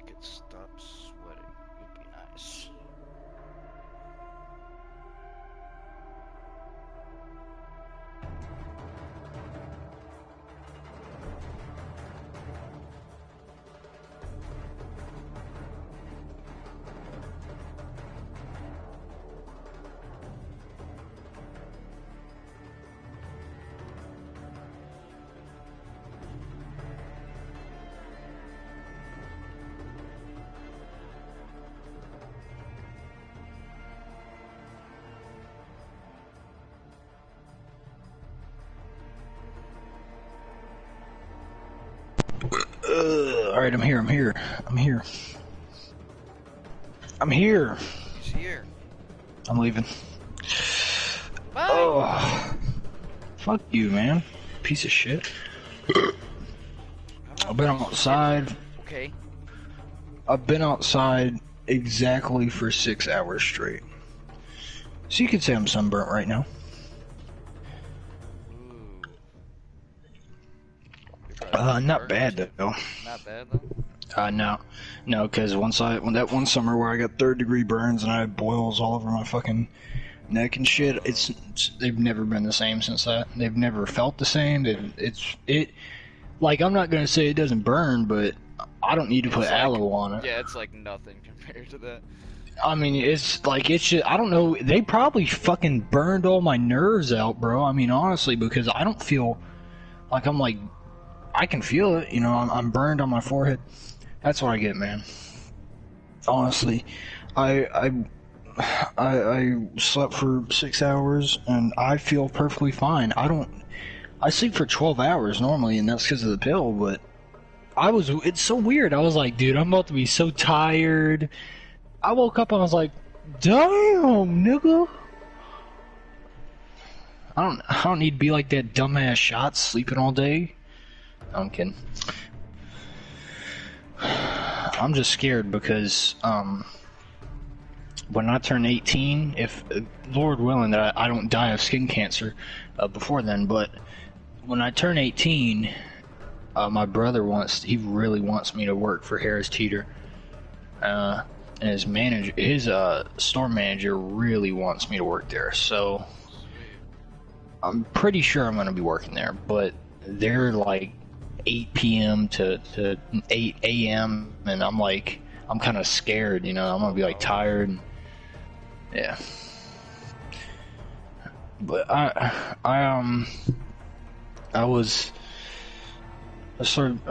could stop sweating. Would be nice. Alright, I'm here. He's here. I'm leaving. Bye. Oh, fuck you, man. Piece of shit. I've been outside. Okay. I've been outside exactly for 6 hours straight. So you could say I'm sunburnt right now. Not bad though. Not bad though? No, because when that one summer where I got 3rd-degree burns and I had boils all over my fucking neck and shit, they've never been the same since that. They've never felt the same. Like, I'm not gonna say it doesn't burn, but I don't need to put aloe on it. Yeah, it's like nothing compared to that. I mean, it's just, I don't know, they probably fucking burned all my nerves out, bro. I mean, honestly, because I don't feel like I can feel it, you know, I'm burned on my forehead. That's what I get, man. Honestly, I slept for 6 hours and I feel perfectly fine. I sleep for 12 hours normally, and that's because of the pill, but it's so weird. I was like, dude, I'm about to be so tired. I woke up and I was like, damn, nigga. I don't need to be like that dumbass shot sleeping all day. I'm kidding. I'm just scared because when I turn 18, if Lord willing that I don't die of skin cancer before then, but when I turn 18, my brother he really wants me to work for Harris Teeter, and his store manager really wants me to work there. So I'm pretty sure I'm going to be working there, but they're like 8 p.m. to 8 a.m. and I'm kind of scared, you know. I'm gonna be like tired. Yeah. But I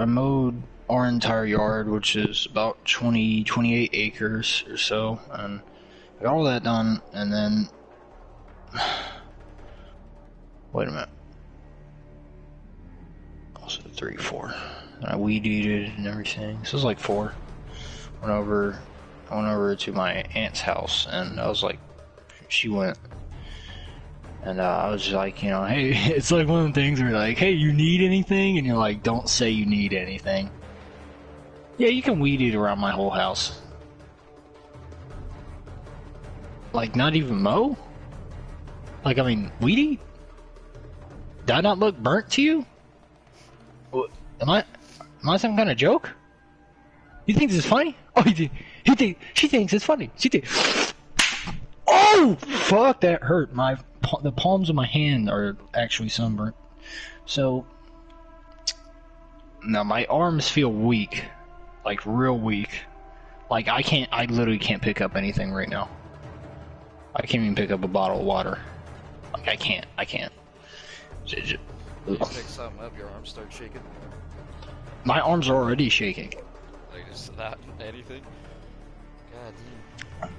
mowed our entire yard, which is about 28 acres or so, and I got all that done, and then wait a minute. Also 3, 4. And I weed eated and everything. So it was like 4. I went over to my aunt's house, and I was like, she went, and I was just like, you know, hey, it's like one of the things where like, hey, you need anything? And you're like, don't say you need anything. Yeah, you can weed eat around my whole house. Like, not even mow? Like, I mean, weed eat? Did I not look burnt to you? Am I some kind of joke? You think this is funny? Oh, she thinks it's funny. Oh, fuck, that hurt. The palms of my hand are actually sunburnt. So, now my arms feel weak. Like, real weak. Like, I literally can't pick up anything right now. I can't even pick up a bottle of water. Like, I can't. You pick something up, your arms start shaking. My arms are already shaking. Like, it's not anything? God damn.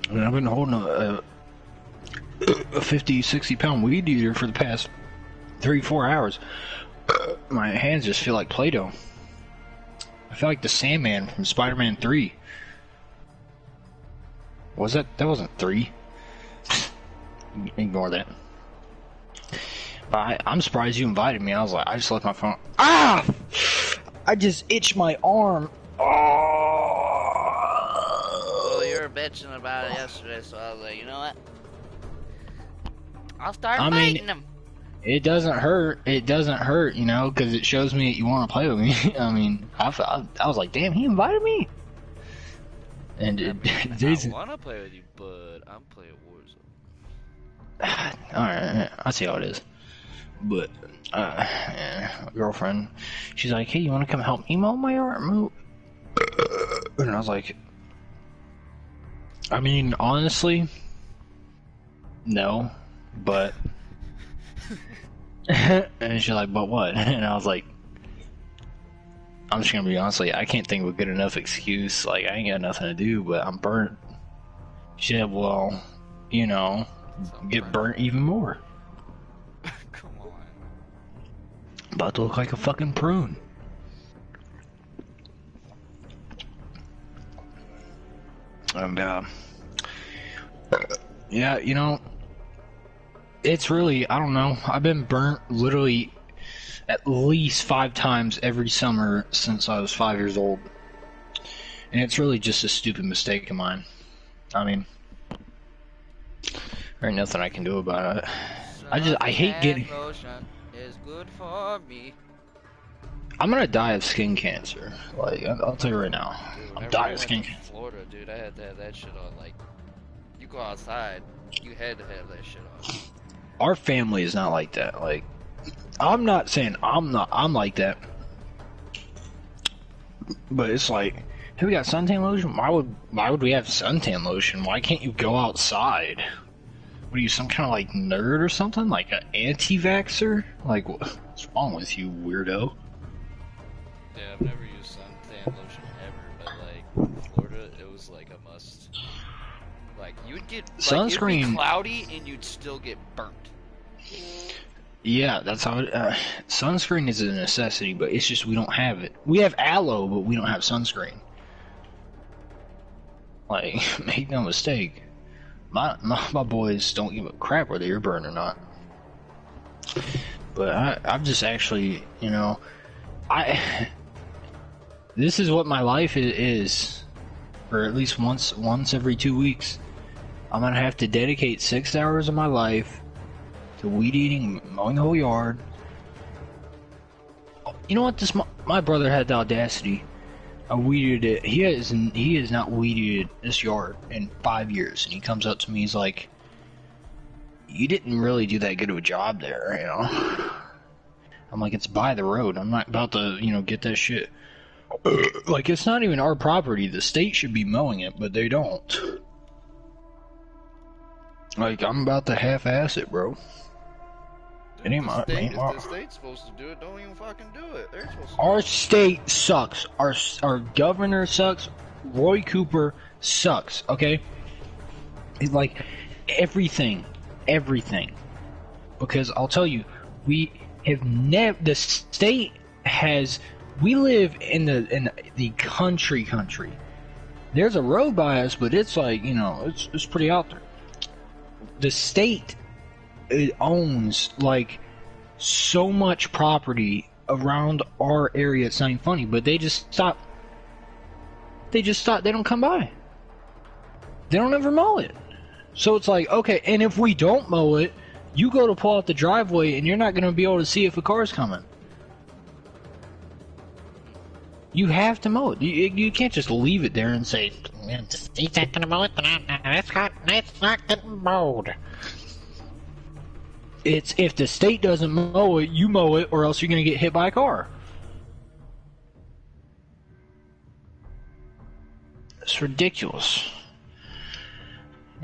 I mean, I've been holding a 50, 60 pound weed eater for the past 3, 4 hours. My hands just feel like Play-Doh. I feel like the Sandman from Spider-Man 3. Was that? That wasn't 3. Ignore that. But I'm surprised you invited me. I was like, I just left my phone. Ah! I just itched my arm. Oh! Well, you were bitching about it yesterday, so I was like, you know what? I'll start fighting him. It doesn't hurt. It doesn't hurt, you know, because it shows me that you want to play with me. I mean, I was like, damn, he invited me? And I mean, Jason. I wanna play with you, but I'm playing Warzone. Alright, I see how it is. But, yeah, my girlfriend, she's like, hey, you wanna come help me mow my yard? And I was like, I mean, honestly, no, but. And she's like, but what? And I was like, I'm just gonna be honest, like, I can't think of a good enough excuse. Like, I ain't got nothing to do, but I'm burnt. She said, well, you know, get burnt even more. Come on. About to look like a fucking prune. And, yeah, you know, it's really, I don't know, I've been burnt literally at least 5 times every summer since I was 5 years old. And it's really just a stupid mistake of mine. I mean, there ain't nothing I can do about it. I hate getting... Lotion is good for me. I'm gonna die of skin cancer. Like, I'll tell you right now. Dude, I'm dying of skin cancer. Florida, dude, I had to have that shit on. Like, you go outside, you had to have that shit on. Our family is not like that. Like, I'm not saying I'm like that. But it's like, hey, we got suntan lotion? Why would we have suntan lotion? Why can't you go outside? What are you, some kind of like nerd or something? Like an anti-vaxxer? Like, what's wrong with you, weirdo? Yeah, I've never used suntan lotion ever, but like in Florida, it was like a must. Like you would get sunscreen. It'd be cloudy and you'd still get burnt. Yeah, that's how it. Sunscreen is a necessity, but it's just we don't have it. We have aloe, but we don't have sunscreen. Like, make no mistake, my boys don't give a crap whether you're burned or not. But I've just actually, you know, this is what my life is, for at least once every 2 weeks. I'm gonna have to dedicate 6 hours of my life to weed eating, mowing the whole yard. You know what? My brother had the audacity. I weeded it. He has not weeded this yard in 5 years, and he comes up to me. He's like, "You didn't really do that good of a job there, you know." I'm like, "It's by the road. I'm not about to, you know, get that shit." Like, it's not even our property. The state should be mowing it, but they don't. Like, I'm about to half-ass it, bro. It ain't my. If the state's supposed to do it, don't even fucking do it. They're supposed to. Our state sucks. Our governor sucks. Roy Cooper sucks. Okay. It's like everything. Because I'll tell you, we have never. The state has. We live in the country. There's a road by us, but it's like, you know, it's pretty out there. The state, it owns like so much property around our area. It's not even funny, but they just stop. They don't come by. They don't ever mow it. So it's like, okay, and if we don't mow it, you go to pull out the driveway and you're not going to be able to see if a car's coming. You have to mow it. You can't just leave it there and say, "Man, the state's not going to mow it, then that's not getting mowed." It's if the state doesn't mow it, you mow it, or else you're going to get hit by a car. It's ridiculous.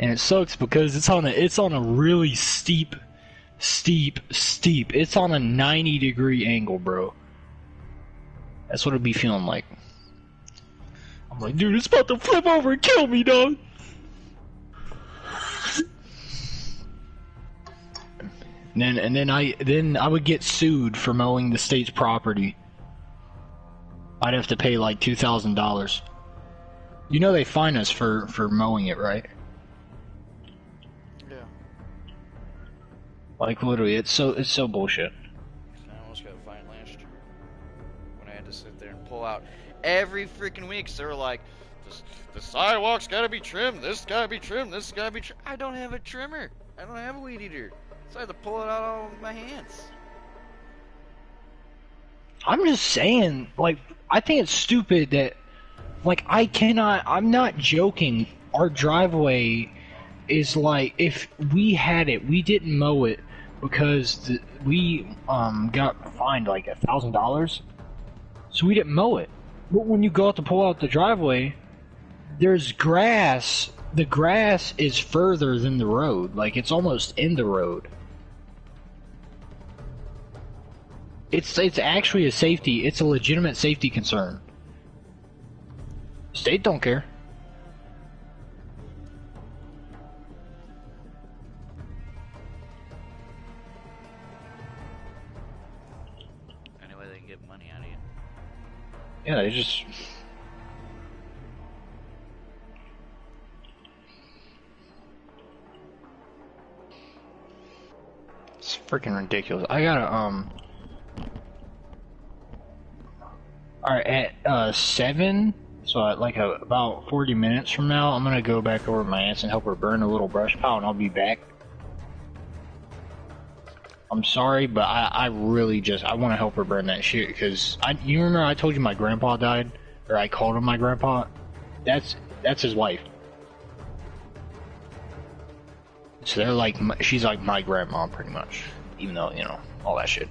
And it sucks because it's on a really steep. It's on a 90-degree angle, bro. That's what it'd be feeling like. I'm like, dude, it's about to flip over and kill me, dog. And then I would get sued for mowing the state's property. I'd have to pay like $2,000. You know they fine us for mowing it, right? Yeah. Like literally, it's so bullshit. I almost got fined last year when I had to sit there and pull out every freaking week. So they were like, the sidewalk's gotta be trimmed, this gotta be trimmed, this gotta be trimmed. I don't have a trimmer. I don't have a weed eater. So I had to pull it out all with my hands. I'm just saying, like, I think it's stupid that Like, I'm not joking. Our driveway is like, if we had it, we didn't mow it because we got fined like $1,000. So we didn't mow it. But when you go out to pull out the driveway, there's grass. The grass is further than the road. Like, it's almost in the road. It's actually it's a legitimate safety concern. State don't care. Anyway, they can get money out of you. Yeah, they just... It's freaking ridiculous. I gotta, Alright, at 7, so at like about 40 minutes from now, I'm gonna go back over to my aunt's and help her burn a little brush pile, and I'll be back. I'm sorry, but I really I want to help her burn that shit, because you remember I told you my grandpa died? Or I called him my grandpa? That's his wife. So they're like, she's like my grandma, pretty much. Even though, you know, all that shit.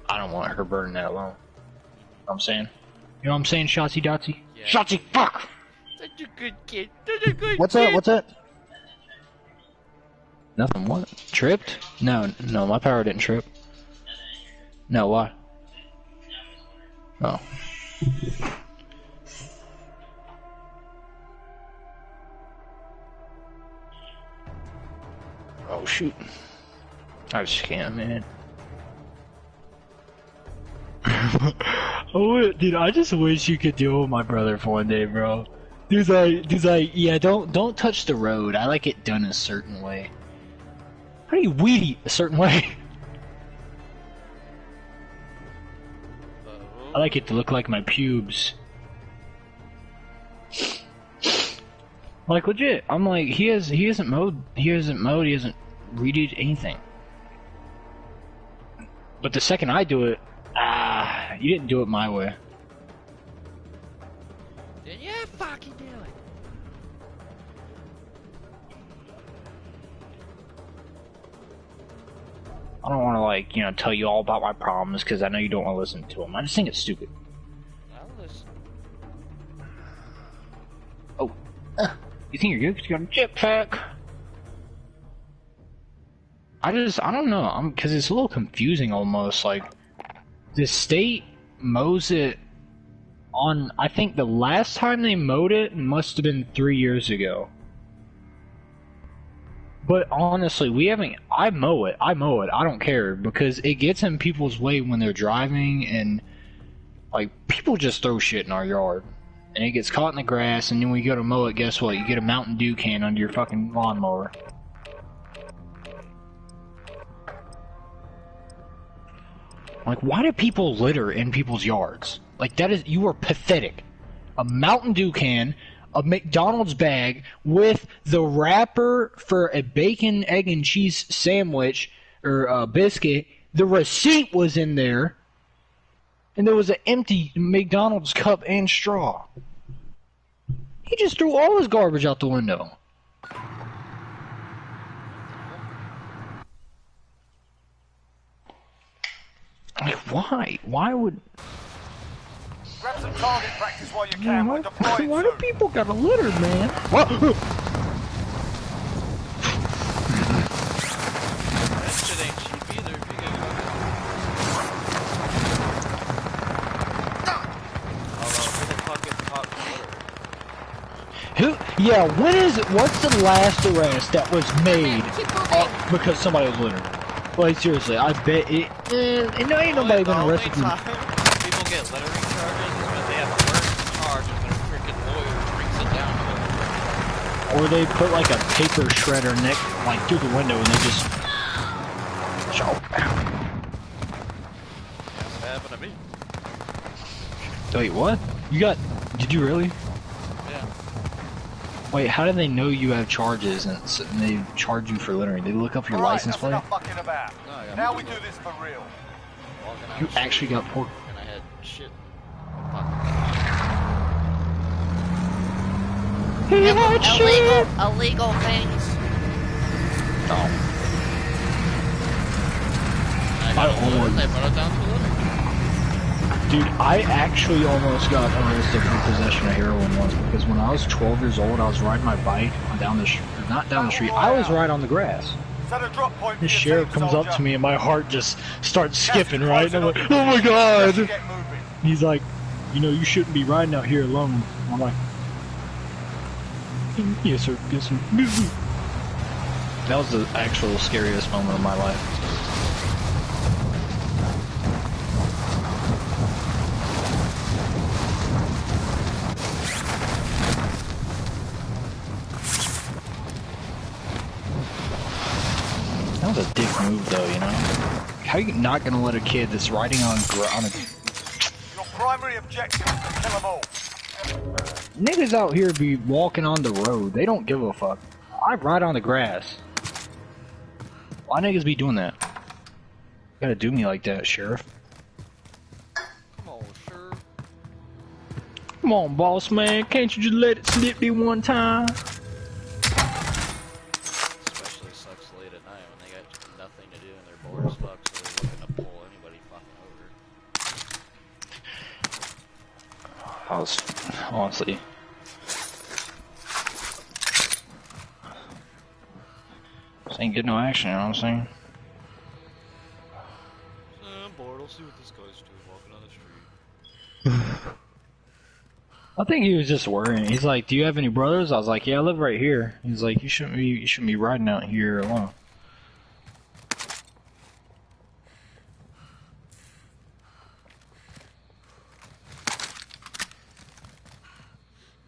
I don't want her burning that alone. You know what I'm saying? You know what I'm saying, Shotzi Dotsy? Yeah. Shotzi, fuck! Such a good kid. Such a good What's kid. up? What's up? Nothing. What? Tripped? No, my power didn't trip. No, why? Oh. Oh, shoot. I just can't, man. Oh, dude, I just wish you could deal with my brother for one day, bro. He's like, yeah, don't touch the road. I like it done a certain way. How do you weed eat a certain way? I like it to look like my pubes. Like, legit. I'm like, he hasn't mowed, he hasn't readed anything. But the second I do it, you didn't do it my way. Then you fucking do it. I don't want to, like, you know, tell you all about my problems, because I know you don't want to listen to them. I just think it's stupid. I'll listen. Oh. You think you're good because you got a jetpack? I don't know, because it's a little confusing almost, like, the state mows it on, I think the last time they mowed it must have been 3 years ago. But honestly, I mow it, I don't care, because it gets in people's way when they're driving, and, like, people just throw shit in our yard. And it gets caught in the grass, and then when you go to mow it, guess what? You get a Mountain Dew can under your fucking lawnmower. Like, why do people litter in people's yards? Like, you are pathetic. A Mountain Dew can, a McDonald's bag with the wrapper for a bacon, egg, and cheese sandwich, or a biscuit. The receipt was in there, and there was an empty McDonald's cup and straw. He just threw all his garbage out the window. Like, why? Why would... Grab some target practice while you can. We're deploying why do soon. people gotta litter, man? What? That shit ain't cheap either if you get although, who the fuck gets caught in litter? What's the last arrest that was made because somebody was littering? Like, seriously, I bet it... ain't nobody been arrested. The only time people get littering charges is when they have a worse charge and their freaking lawyer brings it down to them. Or they put, like, a paper shredder through the window and they just... That's what happened to me. Wait, what? Did you really? Yeah. Wait, how do they know you have charges and they charge you for littering? They look up your license plate? Enough fucking about. No, Now we do this for real. Walking out You of shit, actually got pork. and I had shit. Fuck. Illegal things. Oh. I almost. They brought it down to the limit. Dude, I actually almost got arrested for possession of heroin once because when I was 12 years old, I was riding my bike down the not down the street. I was right on the grass. The sheriff comes up to me and my heart just starts skipping, right? And I'm like, oh my god! He's like, you know, you shouldn't be riding out here alone. I'm like, yes sir, yes sir. That was the actual scariest moment of my life. That was a dick move, though, you know? How are you not gonna let a kid that's riding on a... Your primary objective is to kill them all. Niggas out here be walking on the road. They don't give a fuck. I ride on the grass. Why niggas be doing that? You gotta do me like that, Sheriff. Come on, sure. Come on, boss man. Can't you just let it slip me one time? Especially sucks late at night when they got nothing to do and they're bored as fuck, so they're looking to pull anybody fucking over. I was... honestly... This ain't getting no action, you know what I'm saying? I'm bored, I'll see what this guy's doing walking on the street. I think he was just worrying. He's like, do you have any brothers? I was like, yeah, I live right here. He's like, you shouldn't be riding out here alone.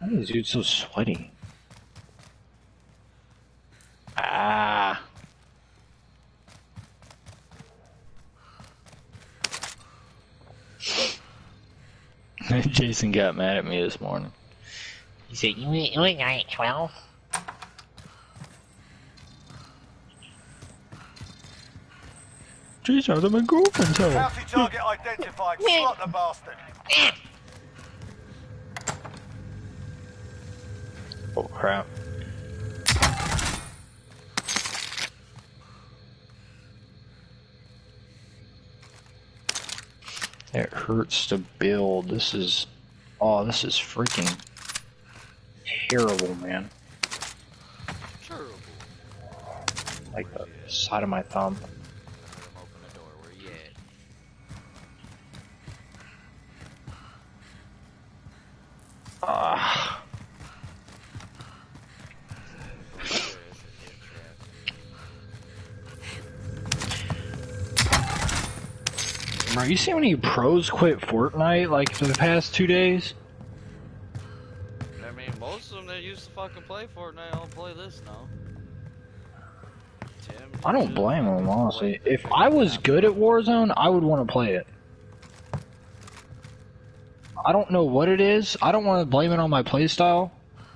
Why is this dude so sweaty? Ah. Jason got mad at me this morning. He said, you ain't got 12. Jason, I was at my girlfriend's house. Bounty target identified. Slot the bastard. Oh crap. It hurts to build. This is... oh, this is freaking terrible, man. Terrible. Like the side of my thumb. Let him open the door. Where you at? Ah. Bro, you see how many pros quit Fortnite, like, for the past 2 days? I mean, most of them that used to fucking play Fortnite all play this now. Tim, I don't blame them, honestly. If I was good at Warzone, I would want to play it. I don't know what it is. I don't want to blame it on my playstyle.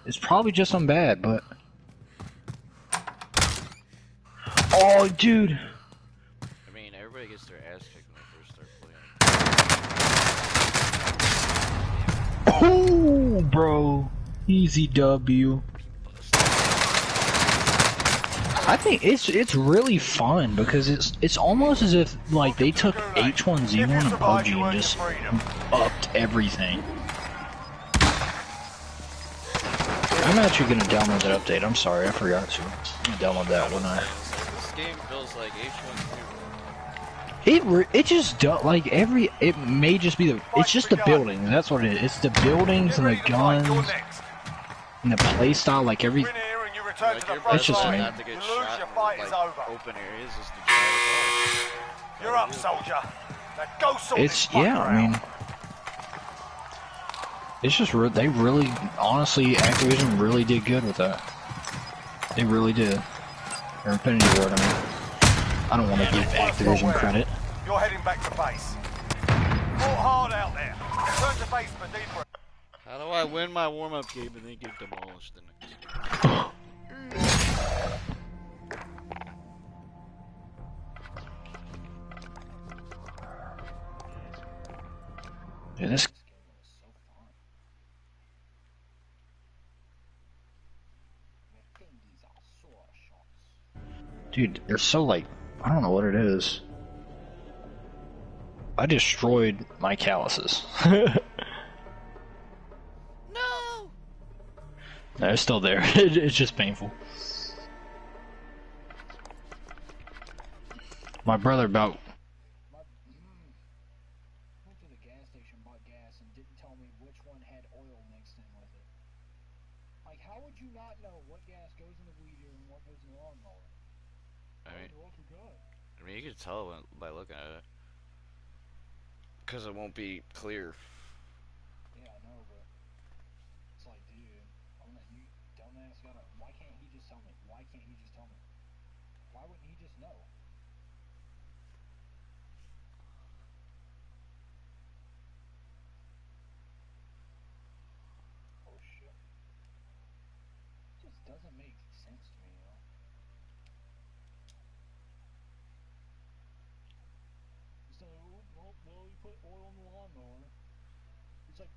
It's probably just I'm bad, but... oh, dude! I mean, everybody gets their ass kicked when they first start playing. Oh, bro. Easy W. I think it's really fun because it's almost as if like they took H1Z1 and PUBG and just upped everything. I'm actually gonna download that update. I'm sorry, I forgot to. I'm gonna download that one night. This game feels like H1Z1. It just like it may just be the it's just the buildings. That's what it is. It's the buildings and the guns and the play style. Like every. It's just me. Not to get shot in, like, open areas is to drive. You're up, soldier. Now go sort It's this yeah. fucker I mean, out. it's just they really honestly Activision really did good with that. They really did. Or Infinity Ward. I mean, I don't want to give Activision credit. You're heading back to base. Fought hard out there. Return to base for debrief. How do I win my warm-up game and then get demolished the next game? Yeah, this. Dude, they're so like, I don't know what it is. I destroyed my calluses. No! No, it's still there. It's just painful. My brother about... Went to the gas station, bought gas, and didn't tell me which one had oil mixed in with it. Like, how would you not know what gas goes in the weed eater and what goes in the lawnmower? I mean, you can tell by looking at it. Because it won't be clear. Yeah, I know, but it's like, dude, I'm not, you dumbass gotta, why can't he just tell me? Why can't he just tell me? Why wouldn't he just know? Oh shit. It just doesn't make sense to me, you know? So, well, you put oil in the lawnmower. It's like,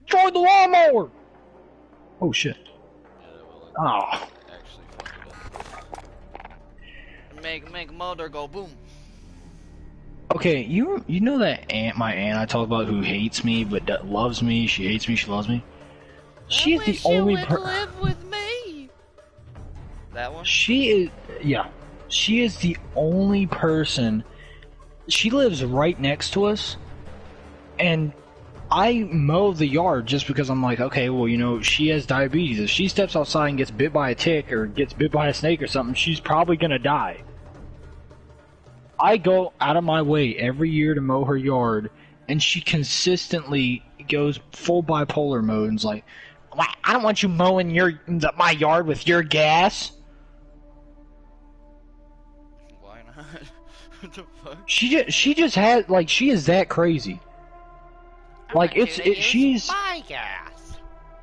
Join the lawnmower! Oh shit. Yeah, that will Ah. actually fuck it up. Make motor go boom. Okay, you know that my aunt I talked about who hates me but that loves me. She hates me. She loves me. She is the only live with me. That one? She is, yeah. She is the only person. She lives right next to us, and I mow the yard just because I'm like, okay, well, you know, she has diabetes. If she steps outside and gets bit by a tick or gets bit by a snake or something, she's probably gonna die. I go out of my way every year to mow her yard, and she consistently goes full bipolar mode and's like, I don't want you mowing my yard with your gas. Why not? What the fuck? She just has, like, she is that crazy. Like, she's... my gas.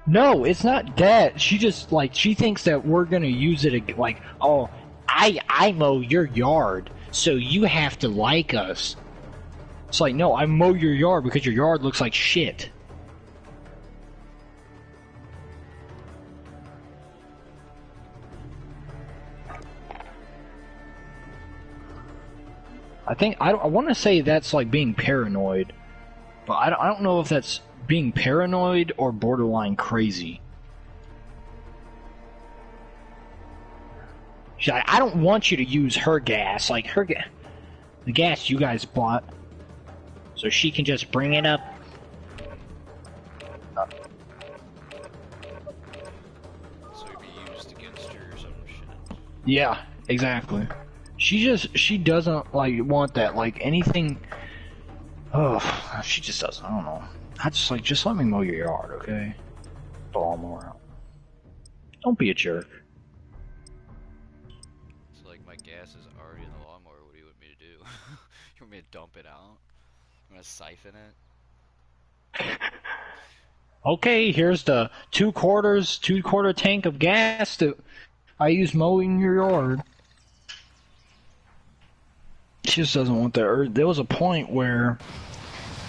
No, it's not that. She just, like, she thinks that we're gonna use it, like, oh, I mow your yard, so you have to like us. It's like, no, I mow your yard because your yard looks like shit. I want to say that's like being paranoid, but I don't know if that's being paranoid or borderline crazy. She's like, I don't want you to use her gas, like the gas you guys bought, so she can just bring it up. So it'd be used against her or some shit. Yeah, exactly. She doesn't like want that, like anything. Oh, she just doesn't. I don't know. I just like, just let me mow your yard, okay? The lawnmower out. Don't be a jerk. It's like my gas is already in the lawnmower. What do you want me to do? You want me to dump it out? You want to siphon it? Okay, here's the 2/4 tank of gas that I use mowing your yard. She just doesn't want that. There was a point where,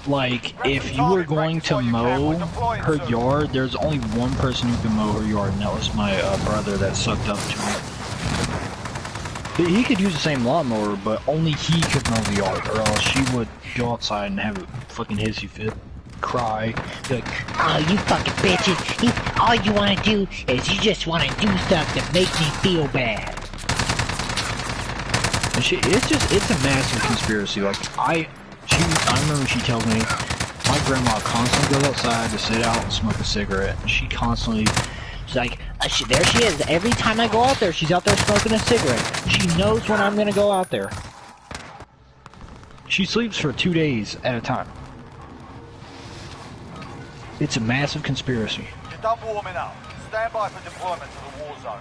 like, if you were going to mow her yard, there's only one person who can mow her yard, and that was my brother that sucked up to it. But he could use the same lawnmower, but only he could mow the yard, or else she would go outside and have a fucking hissy fit, cry, be like, oh, you fucking bitches, all you want to do is you just want to do stuff that makes me feel bad. and it's a massive conspiracy. Like, I remember she tells me, my grandma constantly goes outside to sit out and smoke a cigarette, and she's like, there she is. Every time I go out there, she's out there smoking a cigarette. She knows when I'm gonna go out there. She sleeps for 2 days at a time. It's a massive conspiracy. You're done warming up. Stand by for deployment to the war zone.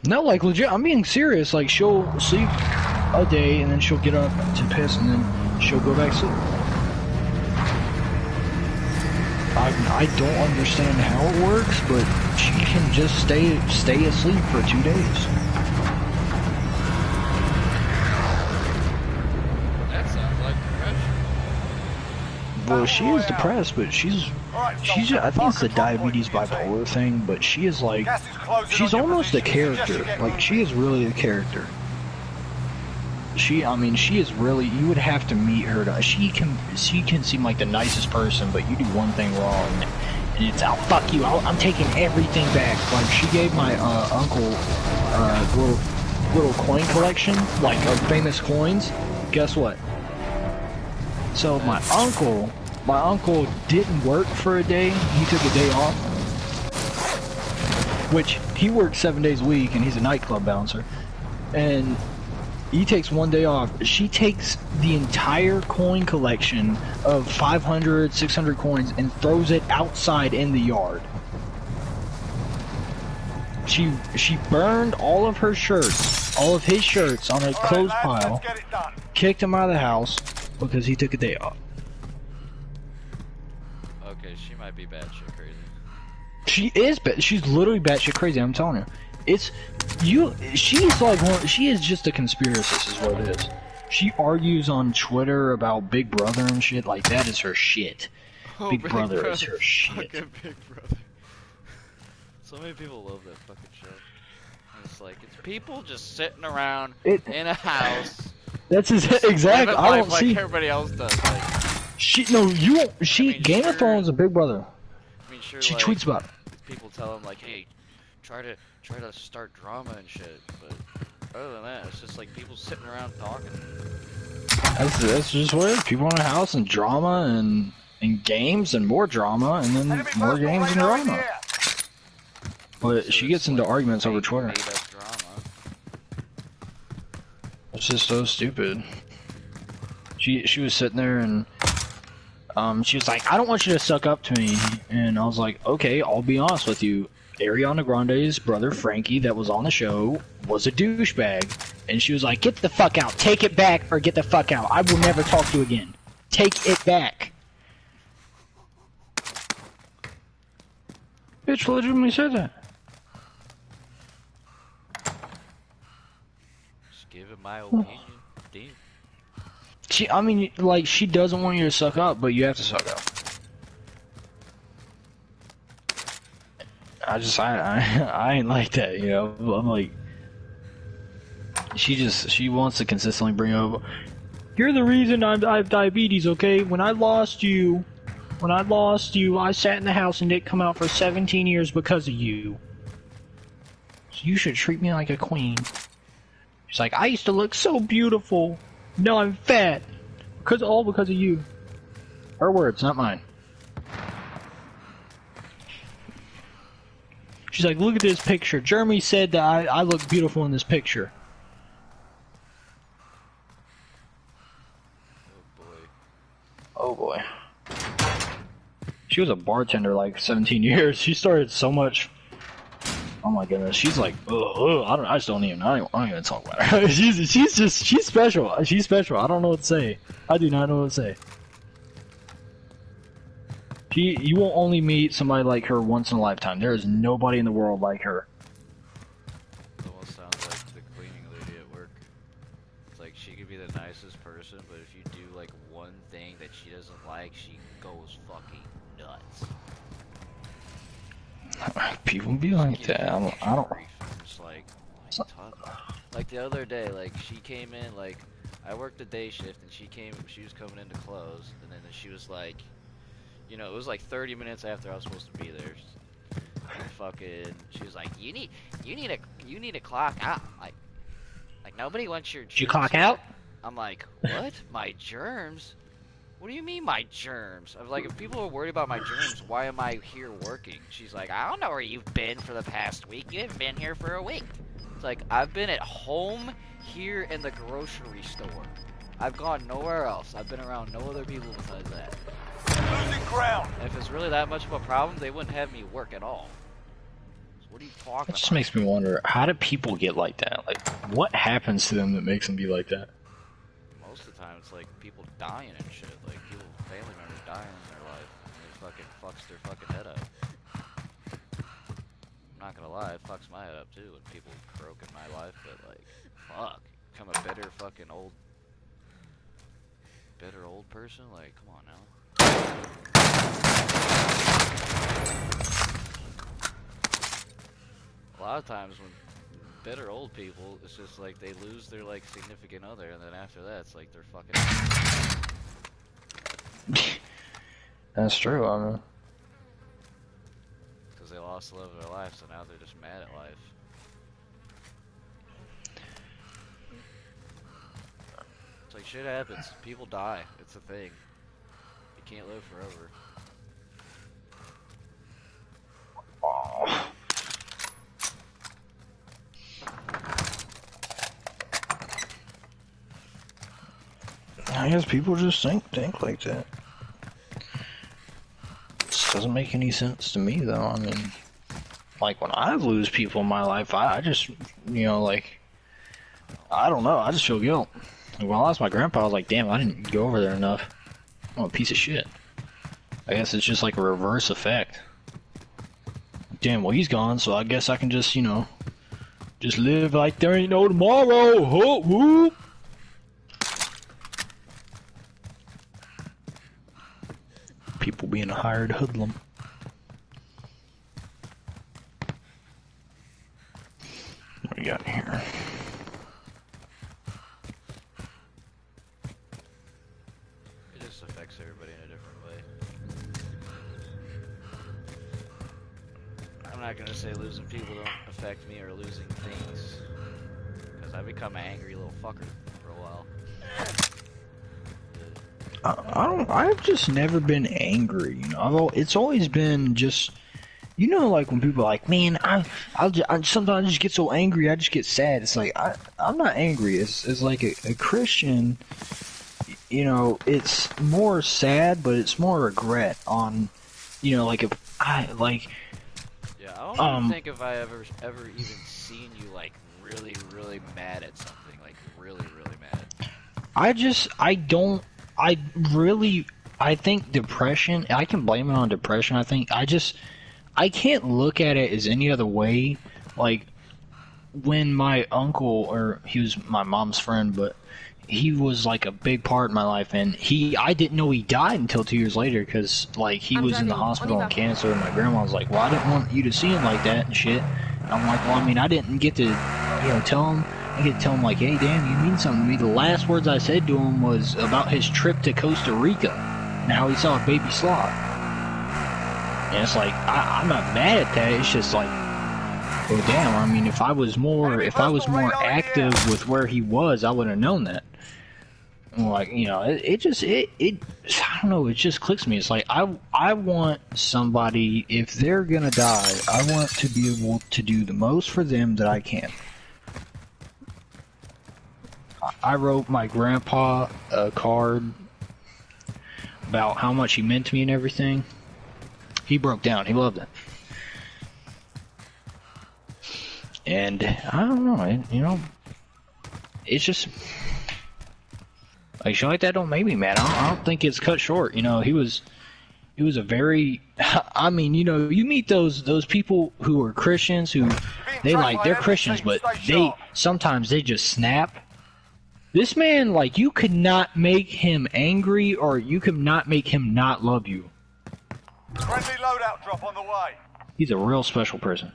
No, like, legit, I'm being serious. Like, she'll sleep a day, and then she'll get up to piss, and then she'll go back to sleep. I don't understand how it works, but she can just stay asleep for 2 days. That sounds like depression. well, she is depressed, but she's I think it's the diabetes bipolar thing, but she is like, she's almost a character. Like, she is really a character. I mean, she is really, you would have to meet her to, she can seem like the nicest person, but you do one thing wrong, and it's, oh, fuck you, I'm taking everything back. Like, she gave my uncle little coin collection, like, of famous coins. Guess what? So my uncle didn't work for a day. He took a day off, which he works 7 days a week, and he's a nightclub bouncer. And he takes one day off. She takes the entire coin collection of 500, 600 coins and throws it outside in the yard. She burned all of her shirts, all of his shirts on a clothes pile, kicked him out of the house because he took a day off. Okay, she might be batshit crazy. She is, she's literally batshit crazy, I'm telling you. She's like, she is just a conspiracist is what it is. She argues on Twitter about Big Brother and shit, like that is her shit. Oh, Big Brother is her shit. Fucking Big Brother. So many people love that fucking show. It's like, it's people just sitting around in a house. That's exactly. I don't see. Like everybody else does. Like, Game of Thrones and Big Brother. I mean, sure. She like, tweets about it. People tell them like, hey, try to start drama and shit. But other than that, it's just like people sitting around talking. That's just what it is. People in a house and drama and games and more drama and then more games and drama. But she gets into arguments over Twitter. It's just so stupid. She was sitting there and she was like, I don't want you to suck up to me. And I was like, okay, I'll be honest with you. Ariana Grande's brother Frankie that was on the show was a douchebag. And she was like, get the fuck out. Take it back or get the fuck out. I will never talk to you again. Take it back. Bitch legitimately said that. Just give it my opinion. Damn. I mean, like, she doesn't want you to suck up, but you have to suck up. I ain't like that, you know. I'm like, she wants to consistently bring up, you're the reason I have diabetes, okay? When I lost you, I sat in the house and didn't come out for 17 years because of you. So you should treat me like a queen. She's like, I used to look so beautiful. No, I'm fat. All because of you. Her words, not mine. She's like, look at this picture. Jeremy said that I look beautiful in this picture. Oh boy. She was a bartender like 17 years. She started so much. Oh my goodness. She's like, ugh, I don't even talk about her. she's special. She's special. I don't know what to say. I do not know what to say. You will only meet somebody like her once in a lifetime. There is nobody in the world like her. It almost sounds like the cleaning lady at work. It's like she could be the nicest person, but if you do like one thing that she doesn't like, she goes fucking nuts. People be like that. I don't. Just like the other day, like she came in, like I worked a day shift, and she was coming in to close, and then she was like, you know, it was like 30 minutes after I was supposed to be there. And fucking, she was like, you need to clock out. Like nobody wants your germs. Did you clock out? I'm like, what? My germs? What do you mean my germs? I was like, if people are worried about my germs, why am I here working? She's like, I don't know where you've been for the past week. You haven't been here for a week. It's like, I've been at home, here, in the grocery store. I've gone nowhere else. I've been around no other people besides that. Losing ground. And if it's really that much of a problem, they wouldn't have me work at all. So what are you talking about? It just makes me wonder, how do people get like that? Like, what happens to them that makes them be like that? Most of the time, it's like people dying and shit. Like, family members dying in their life. And it fucking fucks their fucking head up. I'm not gonna lie, it fucks my head up too when people croak in my life, but like, fuck. Become a bitter fucking old person? Like, come on now. A lot of times when bitter old people, it's just like they lose their like significant other, and then after that, it's like they're fucking. That's true. I mean, Because they lost the love of their life, so now they're just mad at life. It's like shit happens. People die. It's a thing. You can't live forever. oh. I guess people just think like that. It doesn't make any sense to me, though. I mean, like, when I lose people in my life, I just, you know, like, I don't know, I just feel guilt. Like, when I lost my grandpa, I was like, damn, I didn't go over there enough. I'm a piece of shit. I guess it's just like a reverse effect. Damn, well, he's gone, so I guess I can just, you know, just live like there ain't no tomorrow. Whoop, whoop. People being a hired hoodlum. What do we got here? It just affects everybody in a different way. I'm not gonna say losing people don't affect me or losing things, because I become an angry little fucker for a while. I've just never been angry, you know. It's always been just, you know, like when people are like, man, I sometimes I just get so angry, I just get sad. It's like, I'm not angry. It's like a Christian, you know, it's more sad, but it's more regret on, you know, like if I, like. Yeah, I don't even think if I ever even seen you, like, really, really mad at something, like, really, really mad. I think depression, I can blame it on depression. I can't look at it as any other way. Like, when my uncle, or he was my mom's friend, but he was like a big part in my life, and I didn't know he died until 2 years later, because like he was in the hospital with cancer, and my grandma was like, well, I didn't want you to see him like that and shit. And I'm like, well, I mean, I didn't get to, you know, tell him. I get to tell him, like, hey, damn, you mean something to me. The last words I said to him was about his trip to Costa Rica and how he saw a baby sloth. And it's like, I'm not mad at that. It's just like, oh, damn, I mean, if I was more active with where he was, I would have known that. Like, you know, I don't know, it just clicks me. It's like, I want somebody, if they're gonna die, I want to be able to do the most for them that I can. I wrote my grandpa a card about how much he meant to me and everything. He broke down. He loved it. And I don't know, you know, it's just like shit like that don't make me mad. I don't think it's cut short. You know, he was a very, I mean, you know, you meet those people who are Christians who they're Christians, but sometimes they just snap. This man, like, you could not make him angry, or you could not make him not love you. Friendly loadout drop on the way. He's a real special person.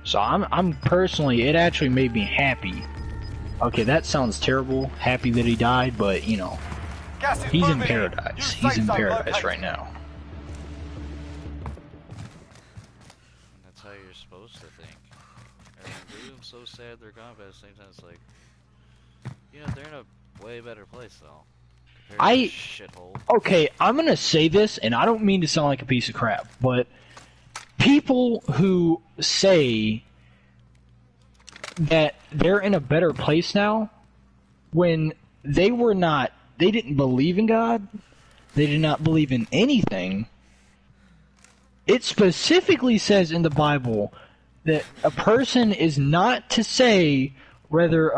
So I'm personally, it actually made me happy. Okay, that sounds terrible, happy that he died, but, you know, he's in paradise. He's in paradise right now. That's how you're supposed to think. I mean, I'm so sad they're gone, but at the same time, it's like, you know, they're in a way better place, though. Compared to this shithole. Okay, I'm gonna say this, and I don't mean to sound like a piece of crap, but people who say that they're in a better place now, when they didn't believe in God, they did not believe in anything. It specifically says in the Bible that a person is not to say whether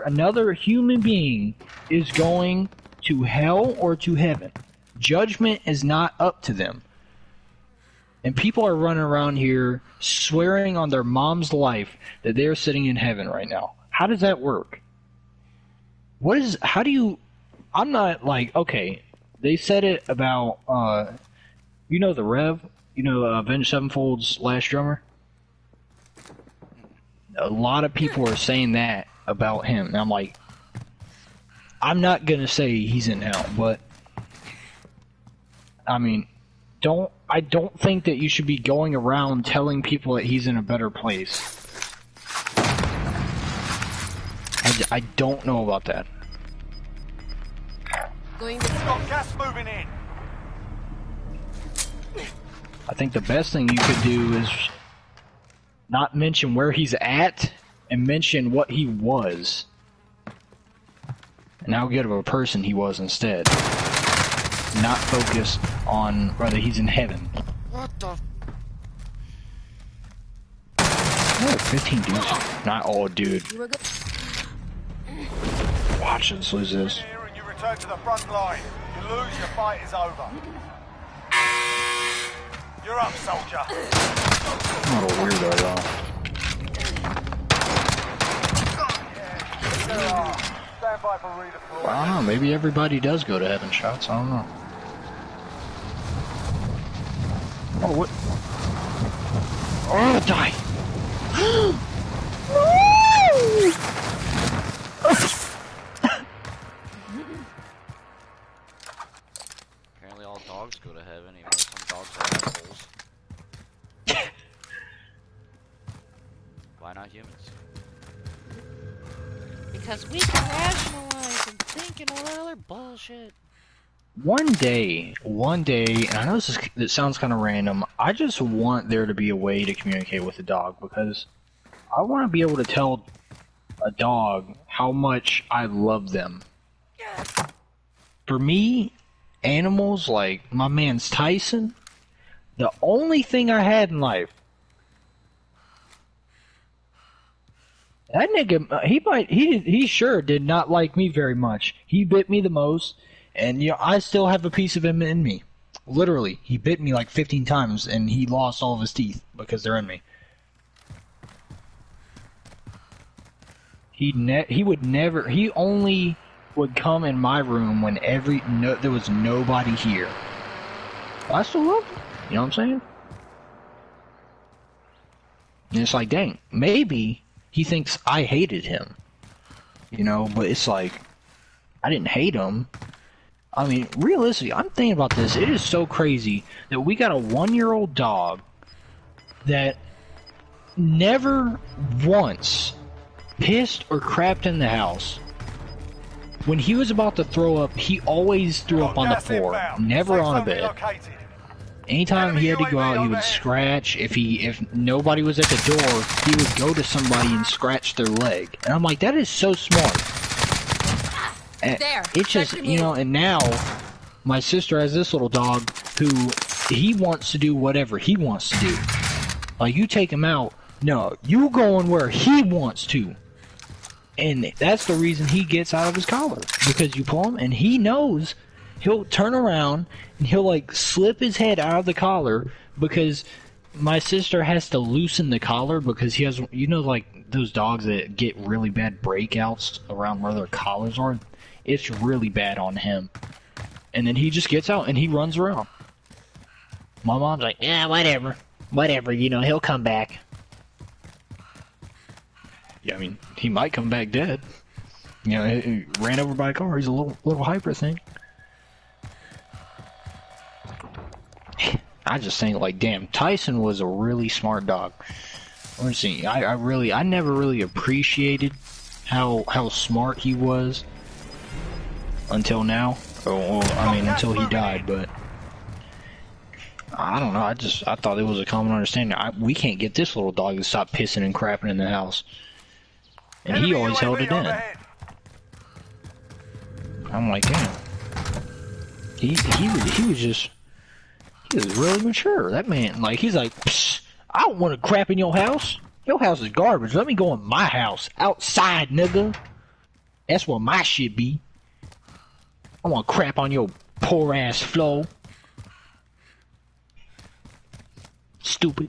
another human being is going to hell or to heaven. Judgment is not up to them. And people are running around here swearing on their mom's life that they're sitting in heaven right now. How does that work? I'm not like, okay, they said it about, you know the Rev? You know Avenged Sevenfold's last drummer? A lot of people are saying that about him. And I'm like, I'm not gonna say he's in hell, but I mean, I don't think that you should be going around telling people that he's in a better place. I don't know about that. Got gas moving in. I think the best thing you could do is not mention where he's at and mention what he was. And how good of a person he was instead. Not focused on whether he's in heaven. What the? Oh, 15 dudes. Not all, dude. Watch us lose this. Here and you return to the front line. You lose, your fight is over. You're up, soldier. I'm not a weirdo at all. Stand by for redeploy. I don't know, maybe everybody does go to heaven shots, I don't know. Oh, what? Oh, die! Apparently all dogs go to heaven, even though some dogs are assholes. Why not humans? Because we can rationalize and think and all that other bullshit. One day, and I know this sounds kind of random, I just want there to be a way to communicate with a dog, because I want to be able to tell a dog how much I love them. For me, animals like my man's Tyson, the only thing I had in life, that nigga, he sure did not like me very much. He bit me the most, and you know, I still have a piece of him in me. Literally, he bit me like 15 times, and he lost all of his teeth because they're in me. He only would come in my room when there was nobody here. I still love him. You know what I'm saying? And it's like, dang, maybe he thinks I hated him. You know, but it's like, I didn't hate him. I mean, realistically, I'm thinking about this. It is so crazy that we got a 1-year-old dog that never once pissed or crapped in the house. When he was about to throw up, he always threw up on the floor, never on a bed. Anytime he had to go out, he would scratch. If nobody was at the door, he would go to somebody and scratch their leg. And I'm like, that is so smart. And it's just, you know, and now my sister has this little dog who he wants to do whatever he wants to do. Like, you take him out, no, you going where he wants to. And that's the reason he gets out of his collar. Because you pull him, and he knows he'll turn around, and he'll, like, slip his head out of the collar, because my sister has to loosen the collar, because he has, you know, like, those dogs that get really bad breakouts around where their collars are? It's really bad on him. And then he just gets out, and he runs around. My mom's like, yeah, whatever, you know, he'll come back. Yeah, I mean, he might come back dead. You know, he ran over by a car. He's a little hyper thing. I just think, like, damn, Tyson was a really smart dog. Let's see, I never really appreciated how smart he was until now. I mean, until he died, but I don't know. I thought it was a common understanding. We can't get this little dog to stop pissing and crapping in the house. And he always held it in. I'm like, damn. He was really mature. That man, like, he's like, psst, I don't want to crap in your house. Your house is garbage. Let me go in my house. Outside, nigga. That's where my shit be. I want to crap on your poor ass floor. Stupid.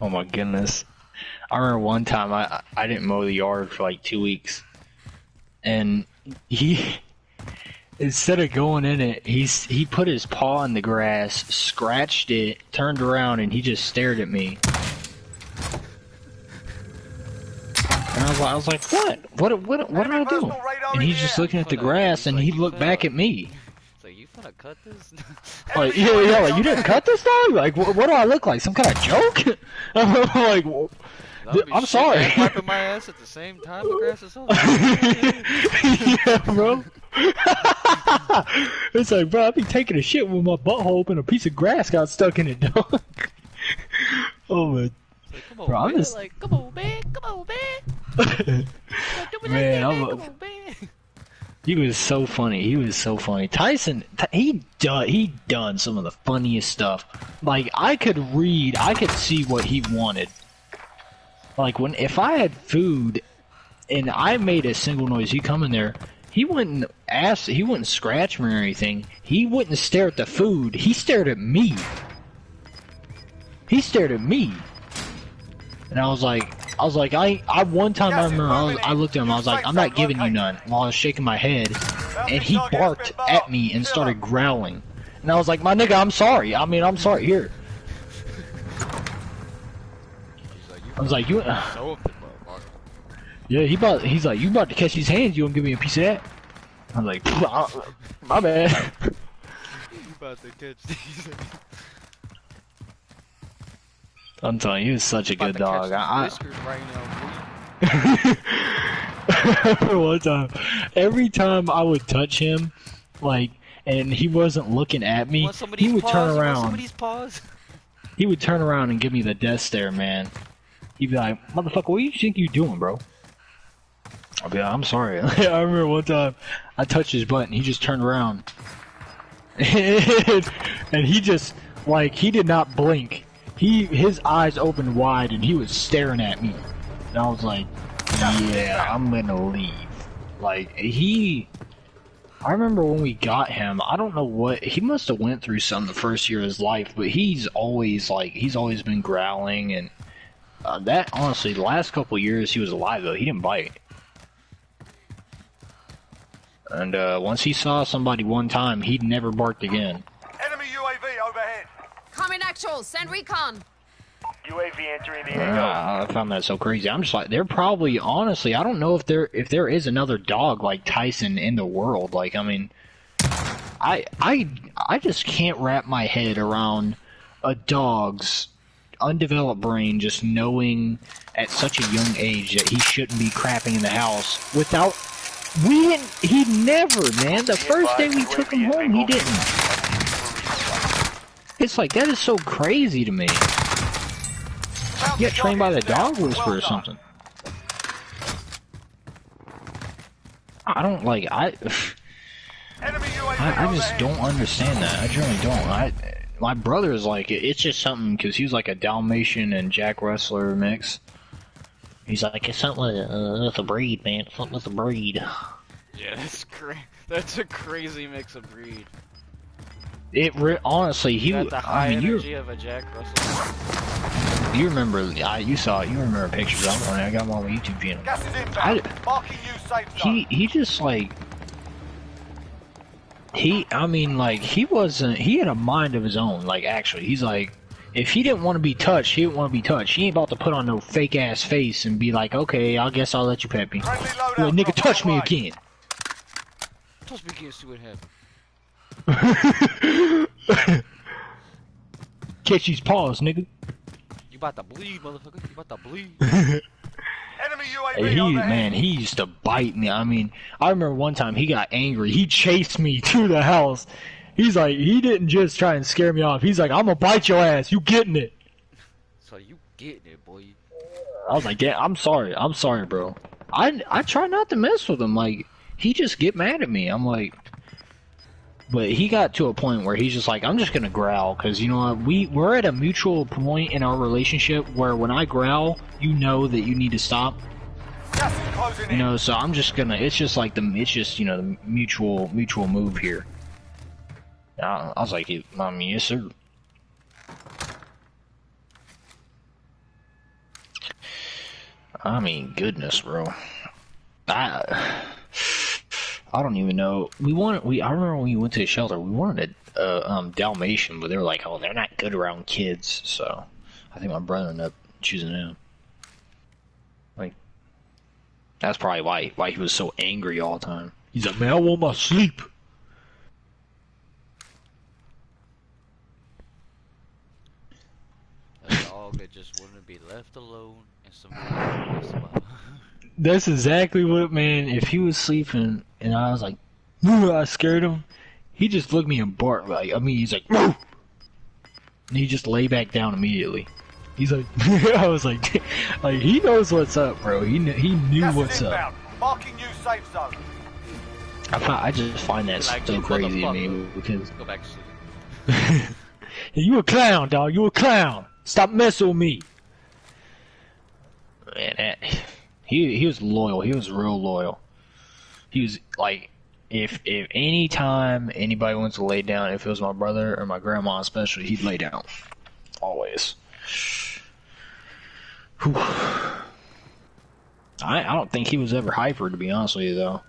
Oh my goodness. I remember one time I didn't mow the yard for like 2 weeks, and he instead of going in it, he put his paw in the grass, scratched it, turned around, and he just stared at me. And I was like, what did I do? And he's just looking at the grass, and he looked back at me. So you finna cut this? Like, yeah, like, you didn't cut this dog? Like, what do I look like? Some kind of joke? I'm like, I'm sorry. I'm wiping my ass at the same time the grass is over. Yeah, bro. It's like, bro, I'd be taking a shit with my butthole open, a piece of grass got stuck in it, dog. Oh, man. Like, come on, Bro, I'm man. just... Like, come on, man. Come on, man. Man, he was so funny. He was so funny. Tyson, he done some of the funniest stuff. Like, I could see what he wanted. Like, if I had food and I made a single noise, he'd come in there. He wouldn't scratch me or anything. He wouldn't stare at the food. He stared at me. And I was like, I one time I remember I looked at him, I was like, I'm not giving you none, while I was shaking my head, and he barked at me and started growling. And I was like, my nigga, I'm sorry. I mean, I'm sorry, here. I was like, you... Yeah, he's like, you about to catch these hands, you gonna give me a piece of that? I was like, my bad. You about to catch these. I'm telling you, he was such a good dog. One time, every time I would touch him, like, and he wasn't looking at me, he would turn around. He would turn around and give me the death stare, man. He'd be like, motherfucker, what do you think you doing, bro? I'll be like, I'm sorry. I remember one time, I touched his butt and he just turned around. And he just, like, he did not blink. His eyes opened wide and he was staring at me. And I was like, yeah, I'm gonna leave. Like, I remember when we got him, I don't know what, he must have went through something the first year of his life, but he's always been growling, and that, honestly, the last couple of years he was alive though, he didn't bite. And once he saw somebody one time, he'd never barked again. Enemy UAV overhead. Coming actual, send recon. UAV entering the AO. I found that so crazy. I'm just like, they're probably, honestly, I don't know if there is another dog like Tyson in the world. Like, I mean, I just can't wrap my head around a dog's undeveloped brain just knowing at such a young age that he shouldn't be crapping in the house without. He never, man. The first day we took him home, he didn't. It's like, that is so crazy to me. You got trained by the dog whisperer or something. I don't like, I just don't understand that. I really don't. My brother is like, it's just something, because he was like a Dalmatian and Jack Russell mix. He's like, it's something with a breed, man. It's something with a breed. Yeah, that's a crazy mix of breed. Honestly, you got the high energy of a Jack Russell. You remember? You remember pictures of him. I got him on my YouTube channel. Gas is inbound. Marking you safe zone. He just like I mean, like, he had a mind of his own. Like, actually, he's like, if he didn't want to be touched, he didn't want to be touched. He ain't about to put on no fake ass face and be like, okay, I guess I'll let you pet me. Like, nigga, touch me again. Touch me again, see what happens. Catch these paws, nigga. You about to bleed, motherfucker. You about to bleed. Enemy UAV man, he used to bite me. I mean, I remember one time he got angry. He chased me to the house. He's like, he didn't just try and scare me off. He's like, I'm gonna bite your ass. You getting it? So you getting it, boy. I was like, yeah, I'm sorry, bro. I try not to mess with him. Like, he just get mad at me. I'm like, but he got to a point where he's just like, I'm just gonna growl, because, you know what, we're at a mutual point in our relationship where when I growl, you know that you need to stop. You know, so I'm just gonna, it's just, you know, the mutual move here. I was like, I mean, yes, sir. I mean, goodness, bro. I don't even know. I remember when we went to the shelter, we wanted a Dalmatian, but they were like, oh, they're not good around kids, so I think my brother ended up choosing him. Like, that's probably why he was so angry all the time. He's like, man, I want my sleep. A dog that just wouldn't be left alone and somebody mess him up. That's exactly what, man. If he was sleeping and I was like, I scared him, he just looked at me and barked. He's like, Moo! And he just lay back down immediately. He's like, I was like, he knows what's up, bro. He knew what's up. Marking new safe zone. I just find that so crazy to me because Go back to sleep. you a clown, dog. You a clown. Stop messing with me. Man, he was loyal. He was real loyal. He was like, if any time anybody wants to lay down, if it was my brother or my grandma especially, he'd lay down. Always. Whew. I don't think he was ever hyper, to be honest with you, though.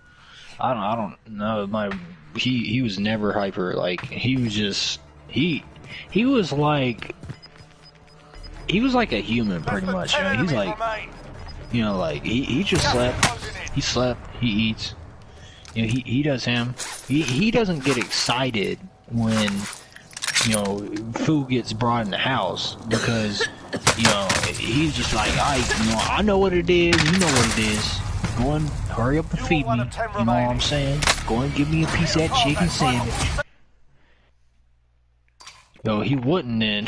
I don't know. He was never hyper. Like, he was just he was like a human, pretty much. You know? He's like, you know, like he just slept. He slept. He eats. You know, he does him. He doesn't get excited when, you know, food gets brought in the house because, you know, he's just like, I know what it is. You know what it is. Go and hurry up and feed me. You know what I'm saying? Go and give me a piece of that chicken sandwich. No, he wouldn't then.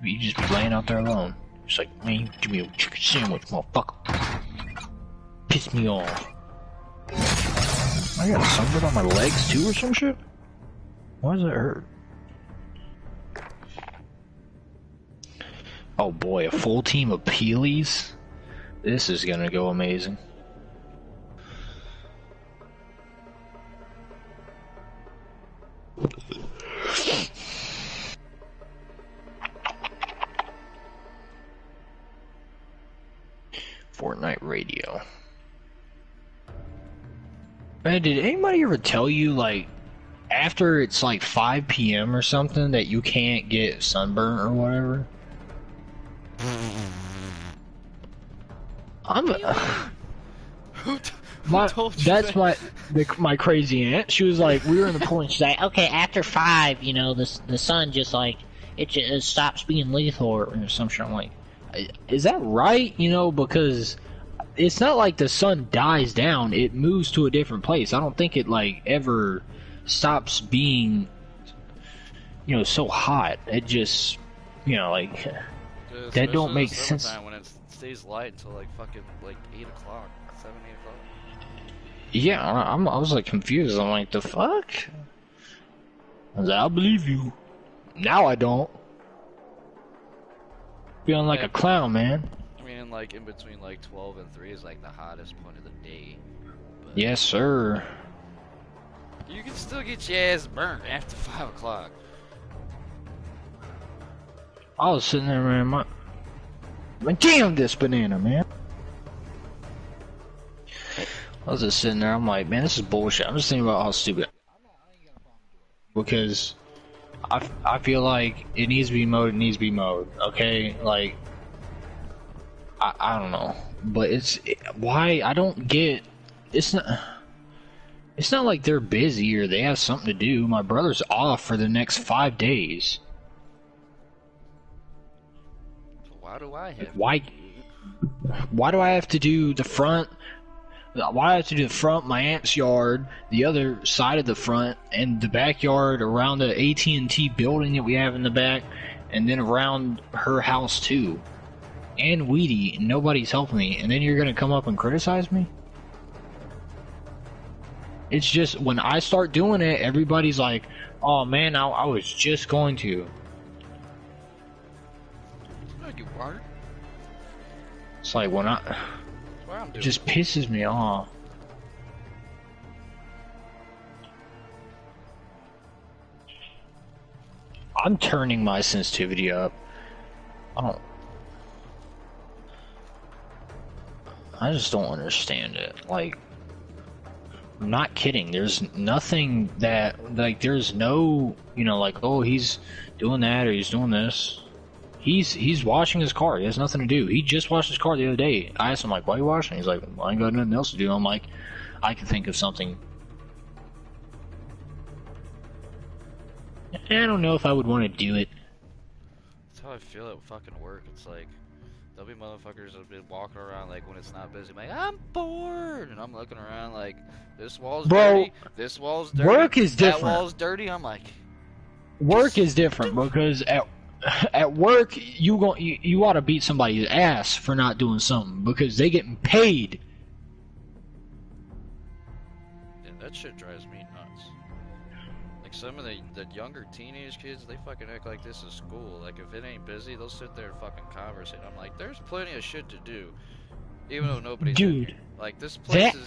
He'd just be laying out there alone. Just like, man, give me a chicken sandwich, motherfucker. Piss me off. I got a sunburn on my legs too or some shit? Why does it hurt? Oh boy, a full team of Peelies? This is gonna go amazing. Fortnite radio. Man, did anybody ever tell you, like, after it's like 5 p.m. or something that you can't get sunburn or whatever? Who told you that's that? my crazy aunt. She was like, we were in the pool and she's like, Okay, after 5, you know, the sun just like it stops being lethal or some shit. I'm like, is that right? You know, because it's not like the sun dies down, it moves to a different place. I don't think it like ever stops being, you know, so hot. It just, you know, like, that don't make sense. When it stays light until like fucking like 8 o'clock, 7, 8 o'clock. Yeah, I was like confused. I'm like, the fuck? I was like, I believe you. Now I don't. Feeling like a clown, man. I mean, like in between like 12 and 3 is like the hottest point of the day. But Yes, sir. you can still get your ass burnt after 5 o'clock. I was sitting there, man. Damn this banana, man. I was just sitting there. I'm like, man, this is bullshit. I'm just thinking about how stupid. Because I feel like it needs to be mowed. It needs to be mowed. Okay, like I don't know, but why I don't get. It's not like they're busy or they have something to do. My brother's off for the next 5 days. Why do I have? Why do I have to do the front? Why do I have to do the front, my aunt's yard, the other side of the front, and the backyard around the AT&T building that we have in the back, and then around her house too, and Weedy, and nobody's helping me, and then you're gonna come up and criticize me? It's just when I start doing it, everybody's like, "Oh man, I was just going to." No, you aren't. It's like when That's what I'm it doing. just pisses me off. I'm turning my sensitivity up. I don't. I just don't understand it. Like, I'm not kidding. There's nothing that, like, there's no, you know, like, oh, he's doing that or he's doing this. He's washing his car. He has nothing to do. He just washed his car the other day. I asked him, like, why are you washing? He's like, well, I ain't got nothing else to do. I'm like, I can think of something. I don't know if I would want to do it. That's how I feel at fucking work. It's like, there'll be motherfuckers that'll be walking around like when it's not busy, like, I'm bored, and I'm looking around like, this wall's dirty, this wall's dirty, work is different. That wall's dirty. I'm like, work is different because at work you ought to beat somebody's ass for not doing something because they getting paid. And that shit drives me nuts. Like some of the younger teenage kids, they fucking act like this is school. Like if it ain't busy, they'll sit there and fucking conversate. I'm like, there's plenty of shit to do, even though nobody's in here. Like this place is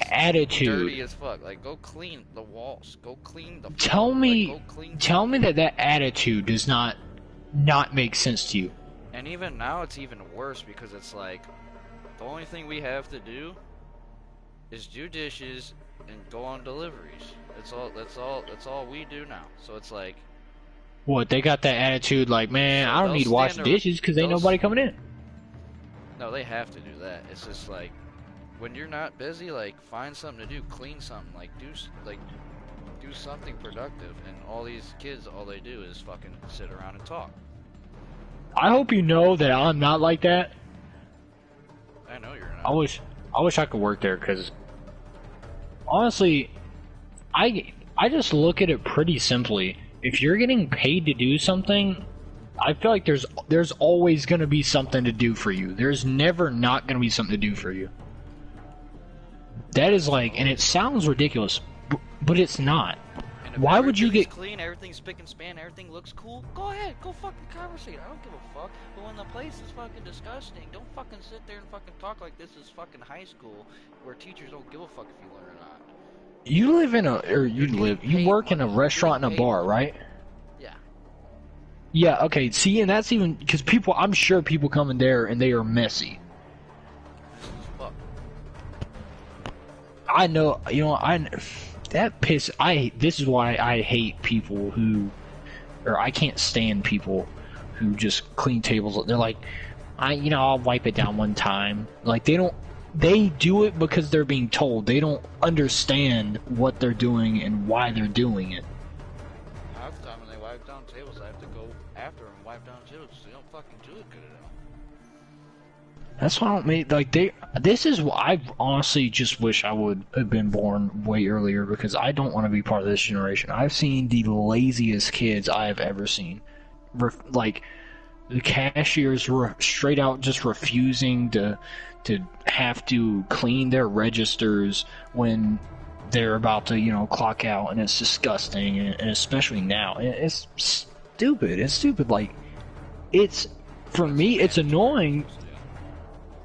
dirty as fuck. Like go clean the walls, go clean the. Tell me, like, go clean tell me that attitude does not make sense to you. And even now, it's even worse because it's like the only thing we have to do is do dishes and go on deliveries. That's all we do now. So it's like, what, they got that attitude like, man, so I don't need to wash the dishes because ain't nobody coming in. No, they have to do that. It's just like, when you're not busy, like find something to do, clean something, like do something productive. And all these kids, all they do is fucking sit around and talk. I hope you know that I'm not like that. I know you're not. I wish I could work there because honestly, I just look at it pretty simply. If you're getting paid to do something, I feel like there's always going to be something to do for you. There's never not going to be something to do for you. That is like, and it sounds ridiculous, but it's not. Why would you get clean? Everything's spick and span. Everything looks cool. Go ahead, go fucking conversate. I don't give a fuck. But when the place is fucking disgusting, don't fucking sit there and fucking talk like this is fucking high school, where teachers don't give a fuck if you learn or not. You work in a restaurant and a bar, right? Yeah. Yeah. Okay. See, and that's even because I'm sure people come in there and they are messy. Fuck. I know. You know. This is why I hate people I can't stand people who just clean tables. They're like, I'll wipe it down one time. Like they do it because they're being told. They don't understand what they're doing and why they're doing it. Half the time when they wipe down tables, I have to go after them and wipe down tables so they don't fucking do it good enough. That's why I don't make, this is what I honestly just wish I would have been born way earlier because I don't want to be part of this generation. I've seen the laziest kids I have ever seen. Like, the cashiers were straight out just refusing to have to clean their registers when they're about to, clock out, and it's disgusting, and especially now. It's stupid. It's stupid. Like, for me, it's annoying.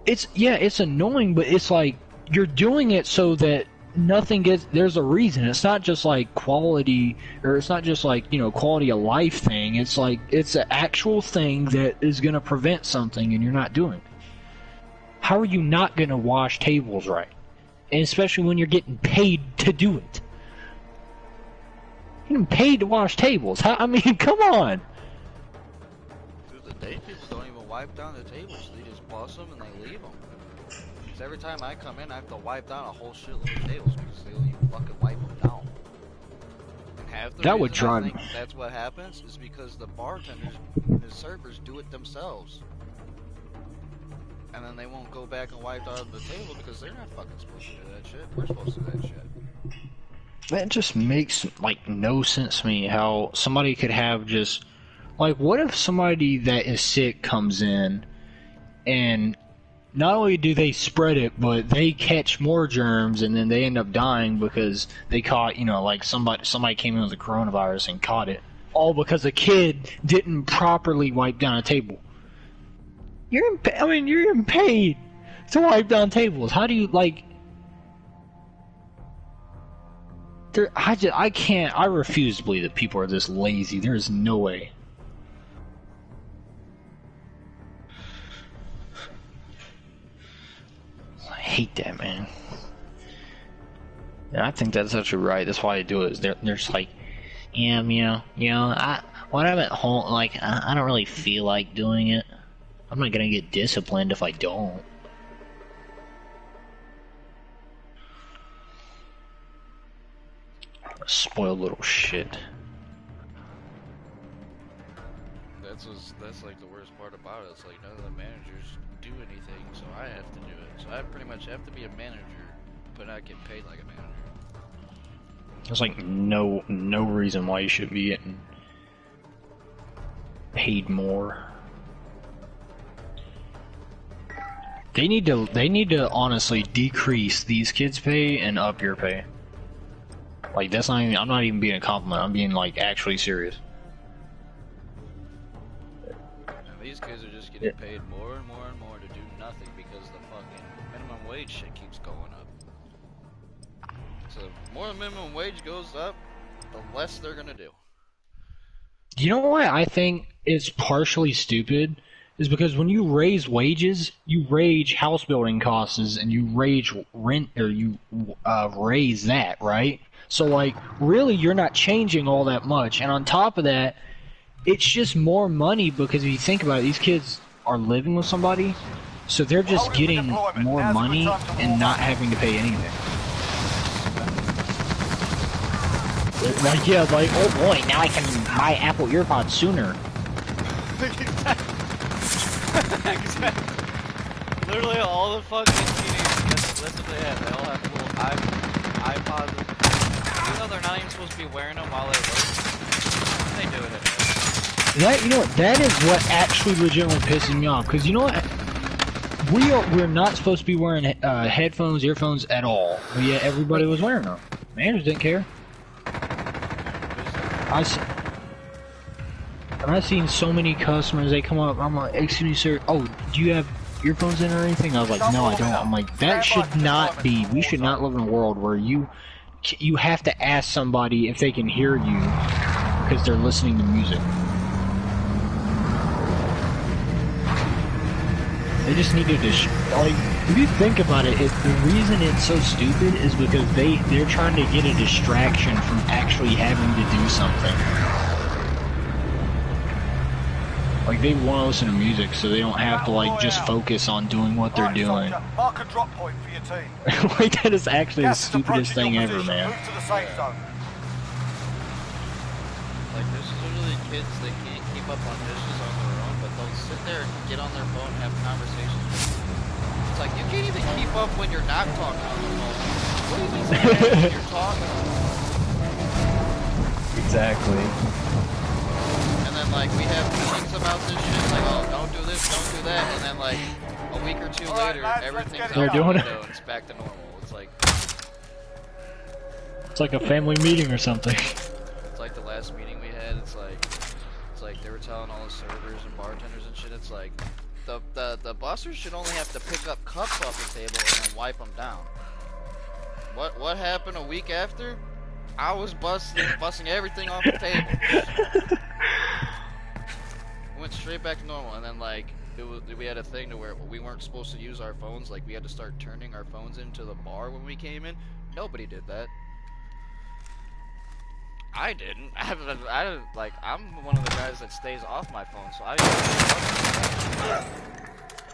It's annoying, but it's like you're doing it so that there's a reason. It's not just like quality, or it's not just like, quality of life thing. It's like, it's an actual thing that is going to prevent something and you're not doing it. How are you not going to wash tables right? And especially when you're getting paid to do it. You're getting paid to wash tables. I mean, come on. Dude, the day people don't even wipe down the tables. They just bust them and they leave them. Because every time I come in, I have to wipe down a whole shitload of tables because they don't even fucking wipe them down. And half the that would reason drive I think that's what happens is because the bartenders and the servers do it themselves. And then they won't go back and wipe down the table because they're not fucking supposed to do that shit. We're supposed to do that shit. That just makes, no sense to me how somebody could have just... what if somebody that is sick comes in and not only do they spread it, but they catch more germs and then they end up dying because they caught, somebody came in with the coronavirus and caught it. All because a kid didn't properly wipe down a table. You're getting paid to wipe down tables. How do you, I refuse to believe that people are this lazy. There's no way. I hate that, man. And I think that's actually right. That's why they do it. Is they're just like, yeah, when I'm at home, like, I don't really feel like doing it. I'm not gonna get disciplined if I don't. Spoiled little shit. That's like the worst part about it. It's like none of the managers do anything, so I have to do it. So I pretty much have to be a manager, but not get paid like a manager. There's like no reason why you should be getting paid more. They need to honestly decrease these kids' pay and up your pay. Like, that's not even, I'm not even being a compliment, I'm being like actually serious. And these kids are just getting paid more and more and more to do nothing because the fucking minimum wage shit keeps going up. So the more the minimum wage goes up, the less they're gonna do. You know why I think it's partially stupid? Is because when you raise wages, you raise house building costs and you raise rent, or you raise that, right? So like, really you're not changing all that much, and on top of that, it's just more money because if you think about it, these kids are living with somebody, so they're just getting more money and not having to pay anything. Like, yeah, like, oh boy, now I can buy Apple EarPods sooner. Literally all the fucking teenagers, that's what they have. They all have little iPods. You know they're not even supposed to be wearing them while they work. They do it anyway. That, you know what, that is what actually legitimately pisses me off. Because you know what? We're not supposed to be wearing headphones, earphones at all. But yet everybody was wearing them. Managers didn't care. And I've seen so many customers, they come up, I'm like, excuse me sir, oh, do you have earphones in or anything? I was like, no I don't. I'm like, that should not be, we should not live in a world where you have to ask somebody if they can hear you because they're listening to music. They just need to like, if you think about it, the reason it's so stupid is because they're trying to get a distraction from actually having to do something. Like, they want to listen to music, so they don't have to, like, just focus on doing what they're doing. Mark a drop point for your team. Like, that is actually the stupidest thing ever, man. Move to the safe zone. Like, there's literally kids that can't keep up on dishes on their own, but they'll sit there and get on their phone and have conversations with you. It's like, you can't even keep up when you're not talking on the phone. What do you mean when you're talking? Exactly. And then, like, we have meetings about this shit, like, oh, don't do this, don't do that, and then, like, a week or two later, everything's out the window and it's back to normal. It's like... It's like a family meeting or something. It's like the last meeting we had, it's like they were telling all the servers and bartenders and shit, it's like, the bussers should only have to pick up cups off the table and then wipe them down. What happened a week after? I was busting everything off the table. Went straight back to normal, and then like we had a thing to where we weren't supposed to use our phones. Like we had to start turning our phones into the bar when we came in. Nobody did that. I didn't. I'm one of the guys that stays off my phone, so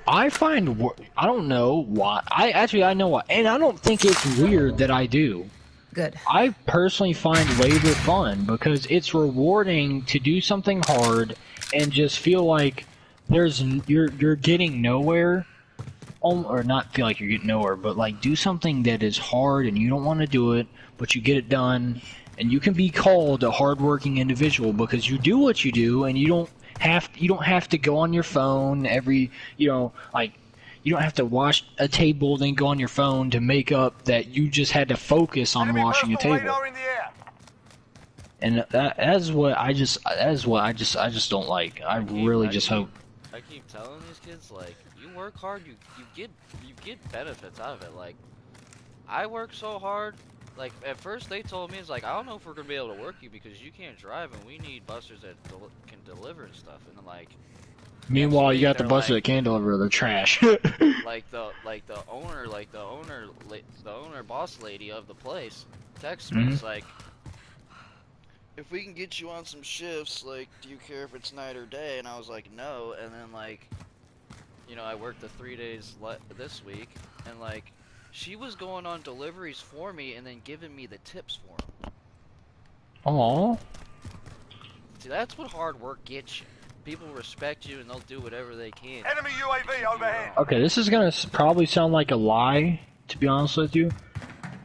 I find, I don't know why. I know why, and I don't think it's weird that I do. Good. I personally find labor fun because it's rewarding to do something hard and just feel like you're getting nowhere, or not feel like you're getting nowhere, but like do something that is hard and you don't want to do it, but you get it done, and you can be called a hardworking individual because you do what you do, and you don't have to go on your phone every, like. You don't have to wash a table, then go on your phone to make up that you just had to focus on washing a table. And that's what I just don't like. I really just hope. I keep telling these kids, like, you work hard, you get benefits out of it. Like, I work so hard. Like, at first they told me, it's like, I don't know if we're gonna be able to work you because you can't drive and we need busters that can deliver and stuff. And like, Meanwhile, you got the they're busted like- candle over the trash. the owner boss lady of the place texts me. It's like, if we can get you on some shifts, like, do you care if it's night or day? And I was like, no. And then, like, you know, I worked the 3 days this week, and like, she was going on deliveries for me and then giving me the tips for them. Aww. See, that's what hard work gets you. People respect you and they'll do whatever they can. Enemy UAV overhead. Okay, this is gonna probably sound like a lie, to be honest with you.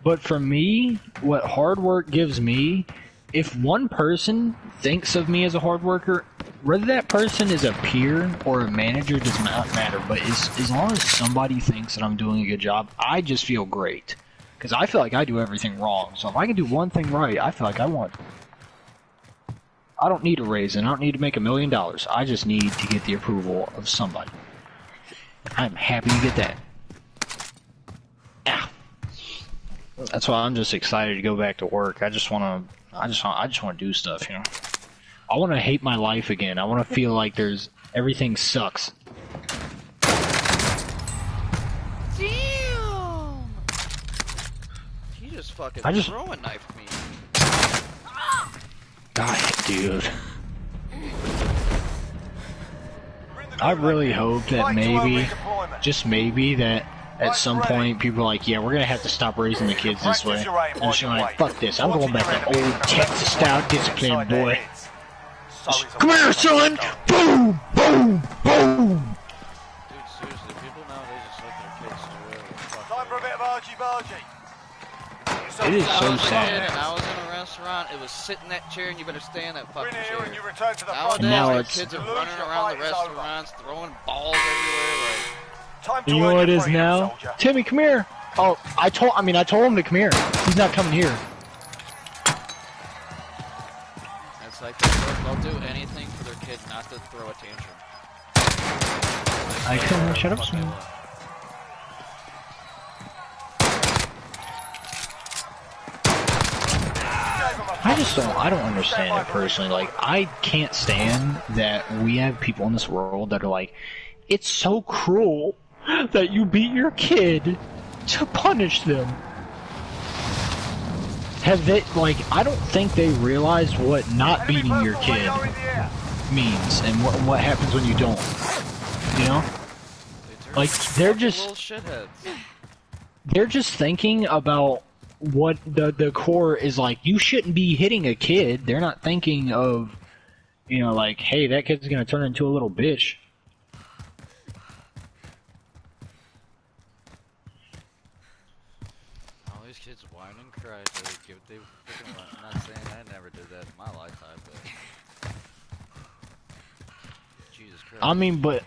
But for me, what hard work gives me, if one person thinks of me as a hard worker, whether that person is a peer or a manager does not matter. But as long as somebody thinks that I'm doing a good job, I just feel great. Because I feel like I do everything wrong. So if I can do one thing right, I feel like I won. I don't need a raise and I don't need to make $1 million. I just need to get the approval of somebody. I'm happy to get that. Yeah. That's why I'm just excited to go back to work. I just want to do stuff, you know. I want to hate my life again. I want to feel like everything sucks. Damn! He just fucking throwing knifed me. God, dude. I really hope that maybe, just maybe, that at some point people are like, yeah, we're gonna have to stop raising the kids this way. And it's like, fuck this, I'm going back to old Texas-style discipline, boy. Come here, son! Boom! Boom! Boom! Dude, seriously, people nowadays just let their kids do whatever the fuck. Time for a bit of argy-bargy. It is so And sad. I was in a restaurant, it was sit in that chair and you better stay in that fucking Win here chair. and you return to the Nowadays, front. Now like, it's- kids are running around the restaurants, throwing balls everywhere, Time to You know earn what it your is freedom, now? soldier. Timmy, come here! Oh, I told him to come here. He's not coming here. it's like they'll do anything for their kid not to throw a tantrum. I couldn't shut up, son. I don't understand it personally. Like, I can't stand that we have people in this world that are like, it's so cruel that you beat your kid to punish them. Have they, like, I don't think they realize what not Enemy beating your personal kid radar in the air. means and what happens when you don't. You know? Like, they're just, Little shitheads. they're just thinking about what the core is like. You shouldn't be hitting a kid. They're not thinking of, you know, like, hey, that kid's gonna turn into a little bitch. All these kids whine and cry till they give they freaking want. I'm not saying I never did that in my lifetime, but Jesus Christ. I mean, but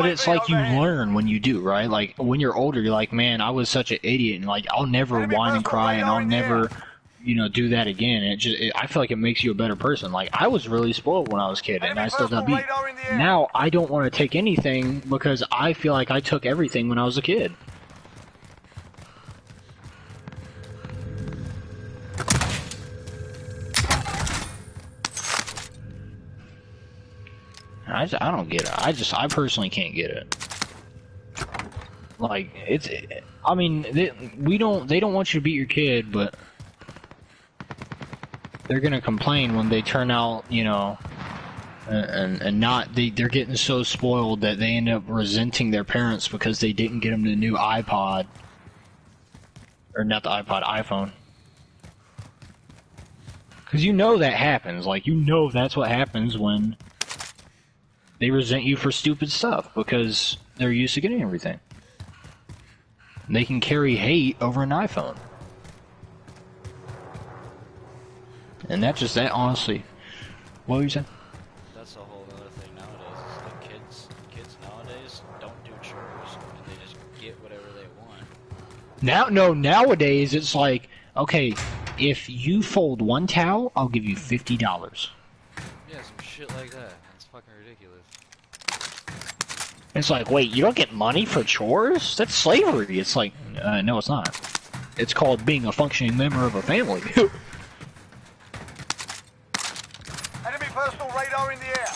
it's like you learn when you do, right? Like, when you're older, you're like, man, I was such an idiot, and like, I'll never whine and cry, and I'll never, you know, do that again. And I feel like it makes you a better person. Like, I was really spoiled when I was a kid, and I still got beat. Now, I don't want to take anything because I feel like I took everything when I was a kid. I don't get it. I personally can't get it. Like, I mean, they don't want you to beat your kid, but they're gonna complain when they turn out, you know, and they're getting so spoiled that they end up resenting their parents because they didn't get them the new iPod. Or not the iPod, iPhone. Because you know that happens. Like, you know that's what happens when they resent you for stupid stuff because they're used to getting everything. And they can carry hate over an iPhone. And that honestly. What were you saying? That's a whole other thing nowadays. Is like kids nowadays don't do chores and they just get whatever they want. Nowadays it's like, okay, if you fold one towel, I'll give you $50. Yeah, some shit like that. It's fucking ridiculous. It's like, wait, you don't get money for chores? That's slavery. It's like, no, it's not. It's called being a functioning member of a family. Enemy personal radar in the air.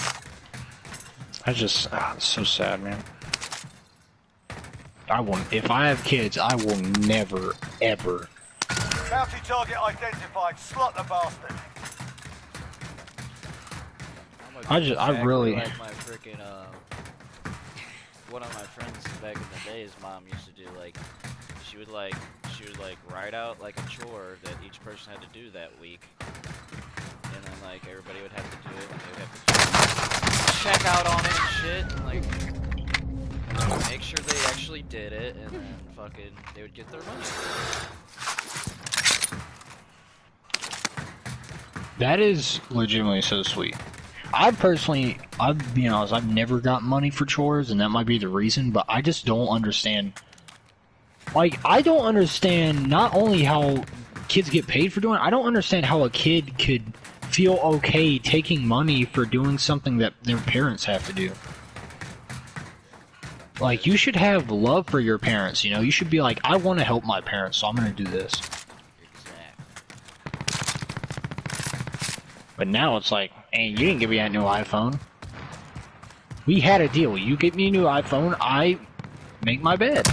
It's so sad, man. If I have kids, I will never, ever. Bounty target identified. Slot the bastard. I really. Like my freaking one of my friends back in the day, his mom used to do like, she would write out like a chore that each person had to do that week, and then like everybody would have to do it, and they would have to check out on it and shit, and like make sure they actually did it, and then fucking they would get their money. That is legitimately so sweet. I'll be honest, I've never got money for chores, and that might be the reason, but I just don't understand. Like, I don't understand not only how kids get paid for doing it, I don't understand how a kid could feel okay taking money for doing something that their parents have to do. Like, you should have love for your parents, you know? You should be like, I want to help my parents, so I'm gonna do this. But now it's like, hey, you didn't give me that new iPhone. We had a deal. You get me a new iPhone, I make my bed.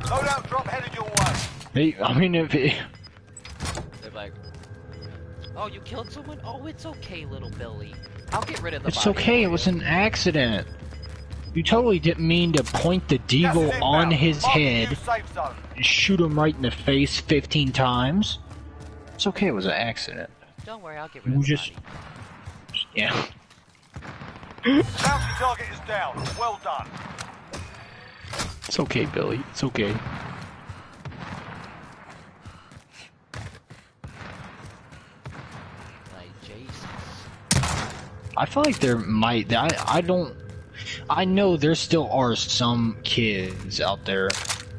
Loadout drop headed your way. I mean, if it... They're like, oh, you killed someone? Oh, it's okay, little Billy. I'll get rid of the It's body okay, for it was you." an accident. You totally didn't mean to point the deagle Gas is on inbound. his Mark the head new safe zone. and shoot him right in the face 15 times. It's okay, it was an accident. Don't worry, I'll get rid You of the just... body. Yeah. Bounty target is down. Well done. It's okay, Billy. It's okay. Like, Jesus. I feel like there might... I know there still are some kids out there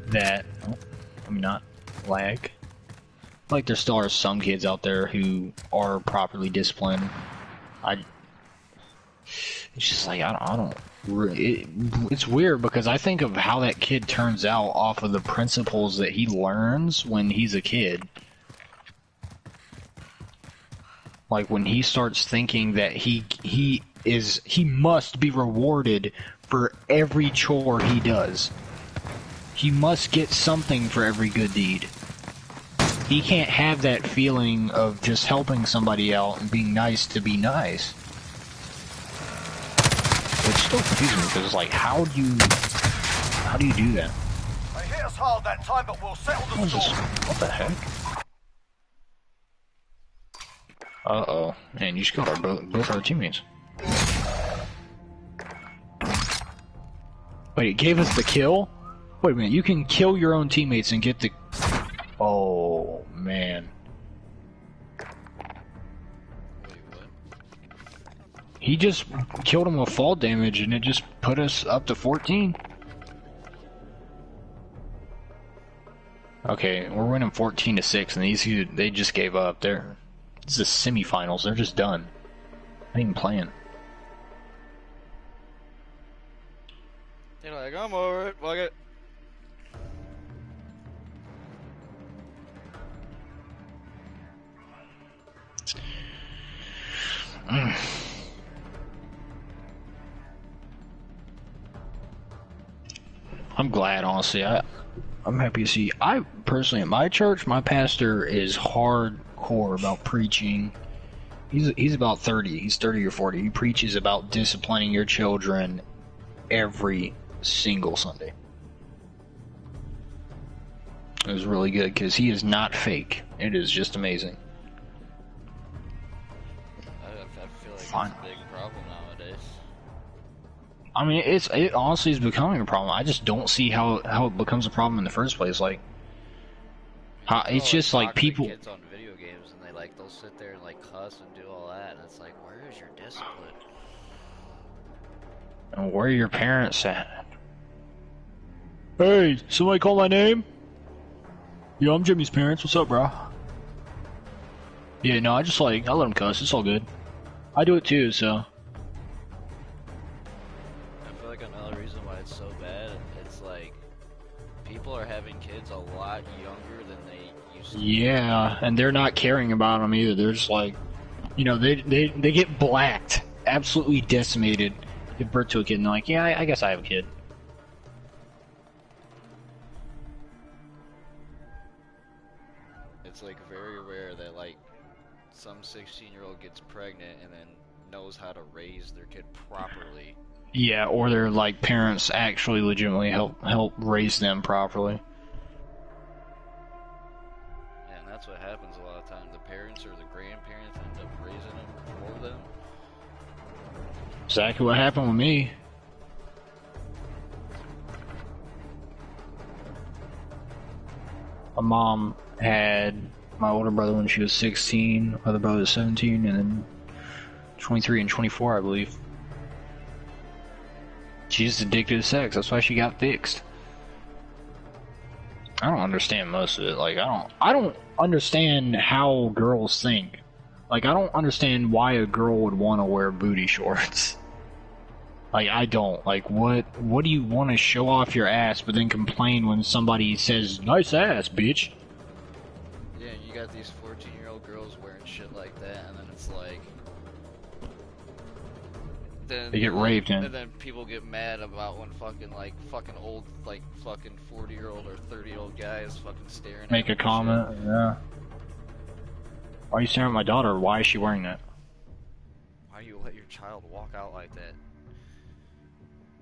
that... Oh, let me not lag. I feel like there still are some kids out there who are properly disciplined. It's just like, I don't really... It's weird because I think of how that kid turns out off of the principles that he learns when he's a kid. Like, when he starts thinking that he must be rewarded for every chore he does. He must get something for every good deed. He can't have that feeling of just helping somebody out and being nice to be nice. Which still confuses me because it's like, how do you do that? They hit us hard that time, but we'll settle the score. What the heck? Uh-oh. Man, you just killed both our teammates. Wait, it gave us the kill? Wait a minute, you can kill your own teammates and get the... Oh, man. Wait, what? He just killed him with fall damage and it just put us up to 14. Okay, we're winning 14-6 and these they just gave up. This is the semifinals, they're just done. Not even playing. They're like, I'm over it, fuck it. I'm glad, honestly. I'm happy to see. I personally, at my church, my pastor is hardcore about preaching. He's about 30. He's 30 or 40. He preaches about disciplining your children every single Sunday. It was really good because he is not fake. It is just amazing. I feel like Fine. it's a big problem nowadays. I mean, it honestly is becoming a problem. I just don't see how it becomes a problem in the first place. Like, it's just like people. Kids on video games and they'll sit there and like cuss and do all that, and it's like, where is your discipline? And where are your parents at? Hey, somebody call my name? Yeah, I'm Jimmy's parents. What's up, bro? Yeah, no, I let him cuss. It's all good. I do it too, so. I feel like another reason why it's so bad, it's like people are having kids a lot younger than they used to. Yeah, and they're not caring about them either. They're just like, you know, they get blacked, absolutely decimated, give birth to a kid, and they're like, yeah, I guess I have a kid. It's like very rare that like some 16-year-old gets pregnant and then knows how to raise their kid properly. Yeah, or their like parents actually legitimately help raise them properly. Yeah, and that's what happens a lot of times. The parents or the grandparents end up raising them for them. Exactly what happened with me. My mom had my older brother when she was 16, my other brother was 17, and then 23 and 24, I believe. She's addicted to sex. That's why she got fixed. I don't understand most of it. Like, I don't understand how girls think. Like, I don't understand why a girl would want to wear booty shorts. Like, I don't. Like, what do you want to show off your ass, but then complain when somebody says, nice ass, bitch? Yeah, you got these 14-year-old girls wearing shit like that, and then it's like... Then, They get raped, and then people get mad about when fucking old, like, fucking 40-year-old or 30-year-old guys fucking staring Make a at them comment, and shit. yeah. Why are you staring at my daughter? Why is she wearing that? Why do you let your child walk out like that?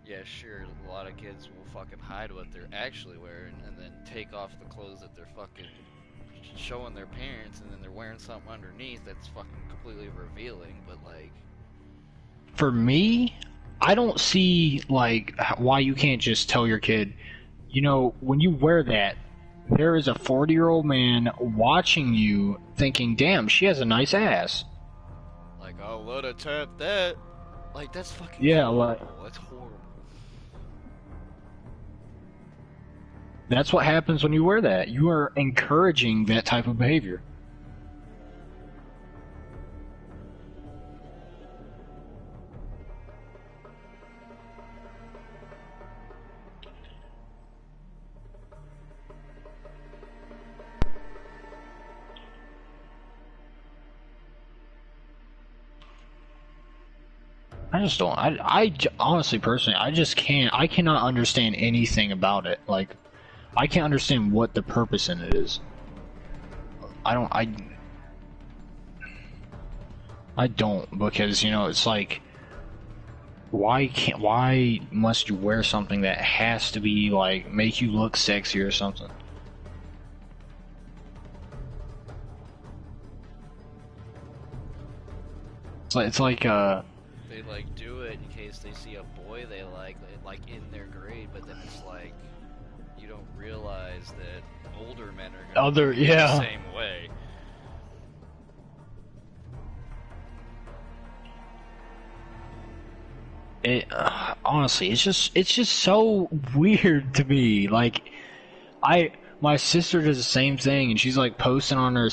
Yeah, sure, a lot of kids will fucking hide what they're actually wearing and then take off the clothes that they're fucking showing their parents, and then they're wearing something underneath that's fucking completely revealing, but like... For me, I don't see, like, why you can't just tell your kid, you know, when you wear that, there is a 40-year-old man watching you thinking, damn, she has a nice ass. Like, I'll let her tap that. Like, that's fucking Yeah, horrible. like... That's horrible. That's what happens when you wear that. You are encouraging that type of behavior. I just don't. Honestly, personally, I just can't. I cannot understand anything about it. Like, I can't understand what the purpose in it is. I don't, because, you know, it's like, why must you wear something that has to be, like, make you look sexy or something? It's like They like do it in case they see a boy they like in their grade, but then it's like you don't realize that older men are gonna be the same way. Honestly, it's just so weird to me. Like, my sister does the same thing, and she's like posting on her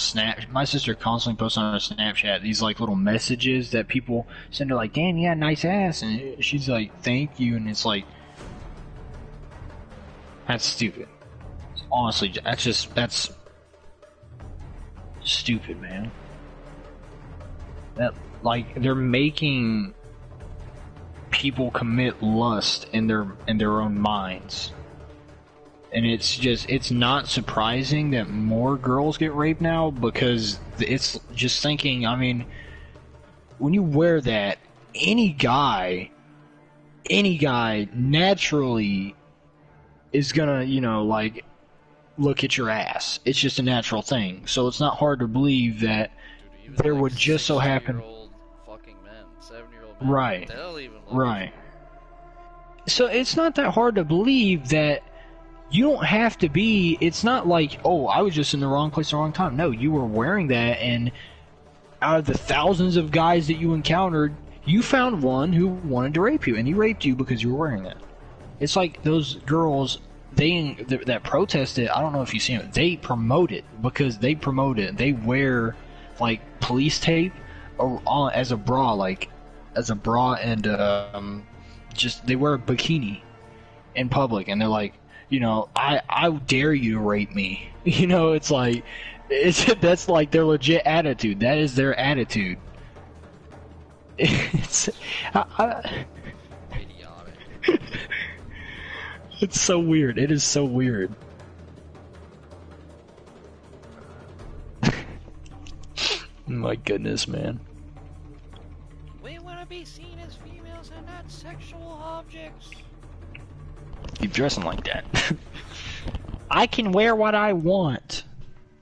my sister constantly posts on her Snapchat these like little messages that people send her, like, damn, you got a nice ass, and she's like, thank you, and it's like, that's stupid. Honestly, that's stupid, man. That, like, they're making people commit lust in their own minds. And it's not surprising that more girls get raped now, because it's just thinking, I mean, when you wear that, any guy naturally is gonna, you know, like, look at your ass. It's just a natural thing. So it's not hard to believe that there would just so happen... fucking men, 7-year-old men, Right. they'll even look Right. So it's not that hard to believe that you don't have to be, it's not like, oh, I was just in the wrong place at the wrong time. No, you were wearing that, and out of the thousands of guys that you encountered, you found one who wanted to rape you, and he raped you because you were wearing that. It's like those girls, that protested, I don't know if you've seen it, they promote it, because they promote it. They wear, like, police tape as a bra, and just they wear a bikini in public, and they're like, you know, I dare you to rape me. You know, it's like, that's like their legit attitude. That is their attitude. It's Idiotic. it's so weird. It is so weird. My goodness, man. We want to be seen as females and not sexual objects. Keep dressing like that. I can wear what I want.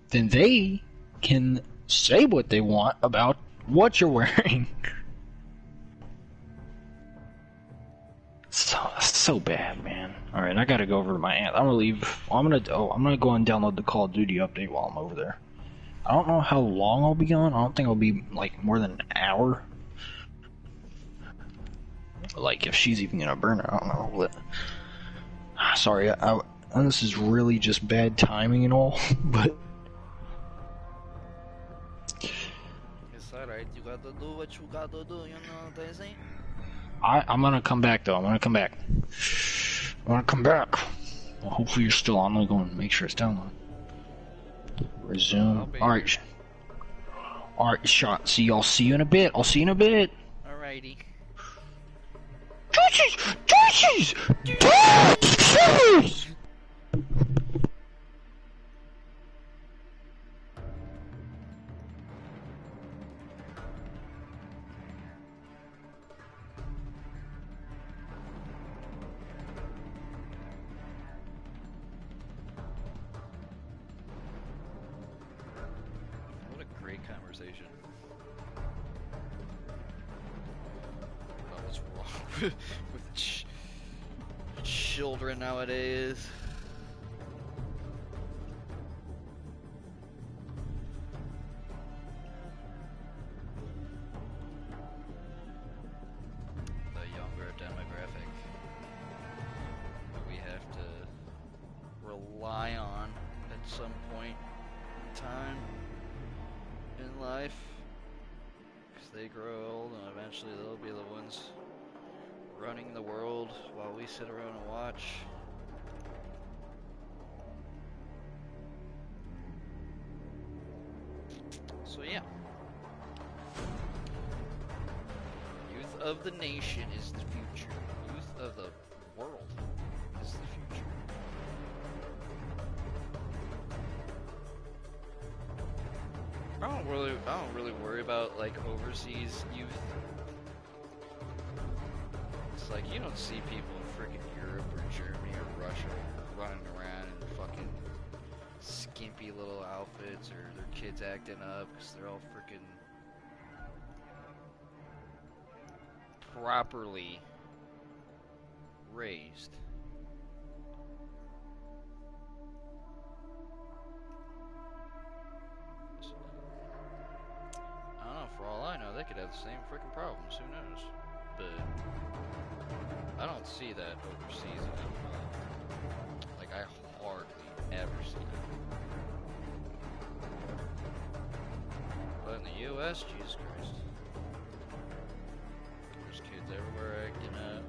Then they can say what they want about what you're wearing. So bad, man. All right, I gotta go over to my aunt. I'm gonna leave. I'm gonna go and download the Call of Duty update while I'm over there. I don't know how long I'll be gone. I don't think I'll be like more than an hour. Like if she's even gonna burn it, I don't know. But sorry, this is really just bad timing and all, but It's alright, you gotta do what you gotta do, you know what I'm saying? I'm gonna come back though. I'm gonna come back. Well, hopefully you're still on. I'm gonna go and make sure it's downloaded. Resume. Alright. Alright, shot. See you in a bit. I'll see you in a bit. Alrighty. Juices! Juices! What a great conversation. About what's wrong with children nowadays. The younger demographic we have to rely on at some point in time in life, because they grow old and eventually they'll be the ones running the world while we sit around and watch. So yeah, youth of the nation is the future. Youth of the world is the future. I don't really worry about like overseas youth. It's like you don't see people in freaking Europe or Germany or Russia running around in fucking skimpy little outfits, or their kids acting up because they're all freaking properly raised. I don't know, for all I know, they could have the same freaking problems, who knows? But I don't see that overseas at all. Like, I hardly ever see it. But in the US, Jesus Christ. There's kids everywhere acting up.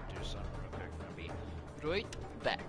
Do something real quick. I'll be right back.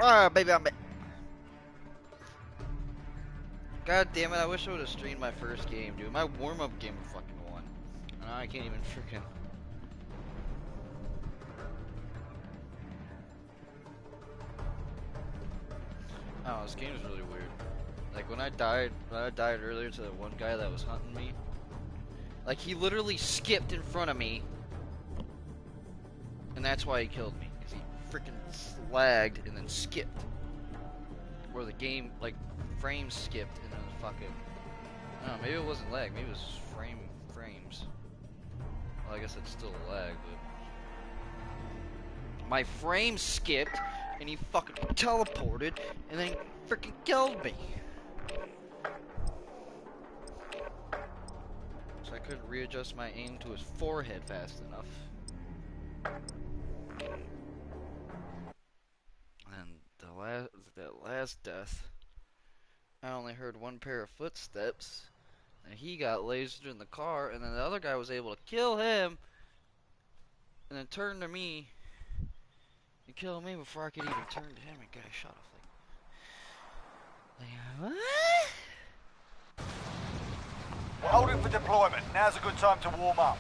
Ah, baby, I'm back. God damn it, I wish I would have streamed my first game, dude. My warm-up game fucking won. Now I can't even freaking... Oh, this game is really weird. Like, when I died earlier to the one guy that was hunting me, like, he literally skipped in front of me, and that's why he killed me, because he freaking lagged and then skipped. Where the game, like, frames skipped and then fucking... I don't know, maybe it wasn't lag, maybe it was frames. Well, I guess it's still a lag, but... My frame skipped, and he fucking teleported, and then freaking killed me. So I couldn't readjust my aim to his forehead fast enough. And that last death, I only heard one pair of footsteps, and he got lasered in the car, and then the other guy was able to kill him, and then turn to me, and kill me before I could even turn to him and get a shot off. Like what? We're holding for deployment. Now's a good time to warm up.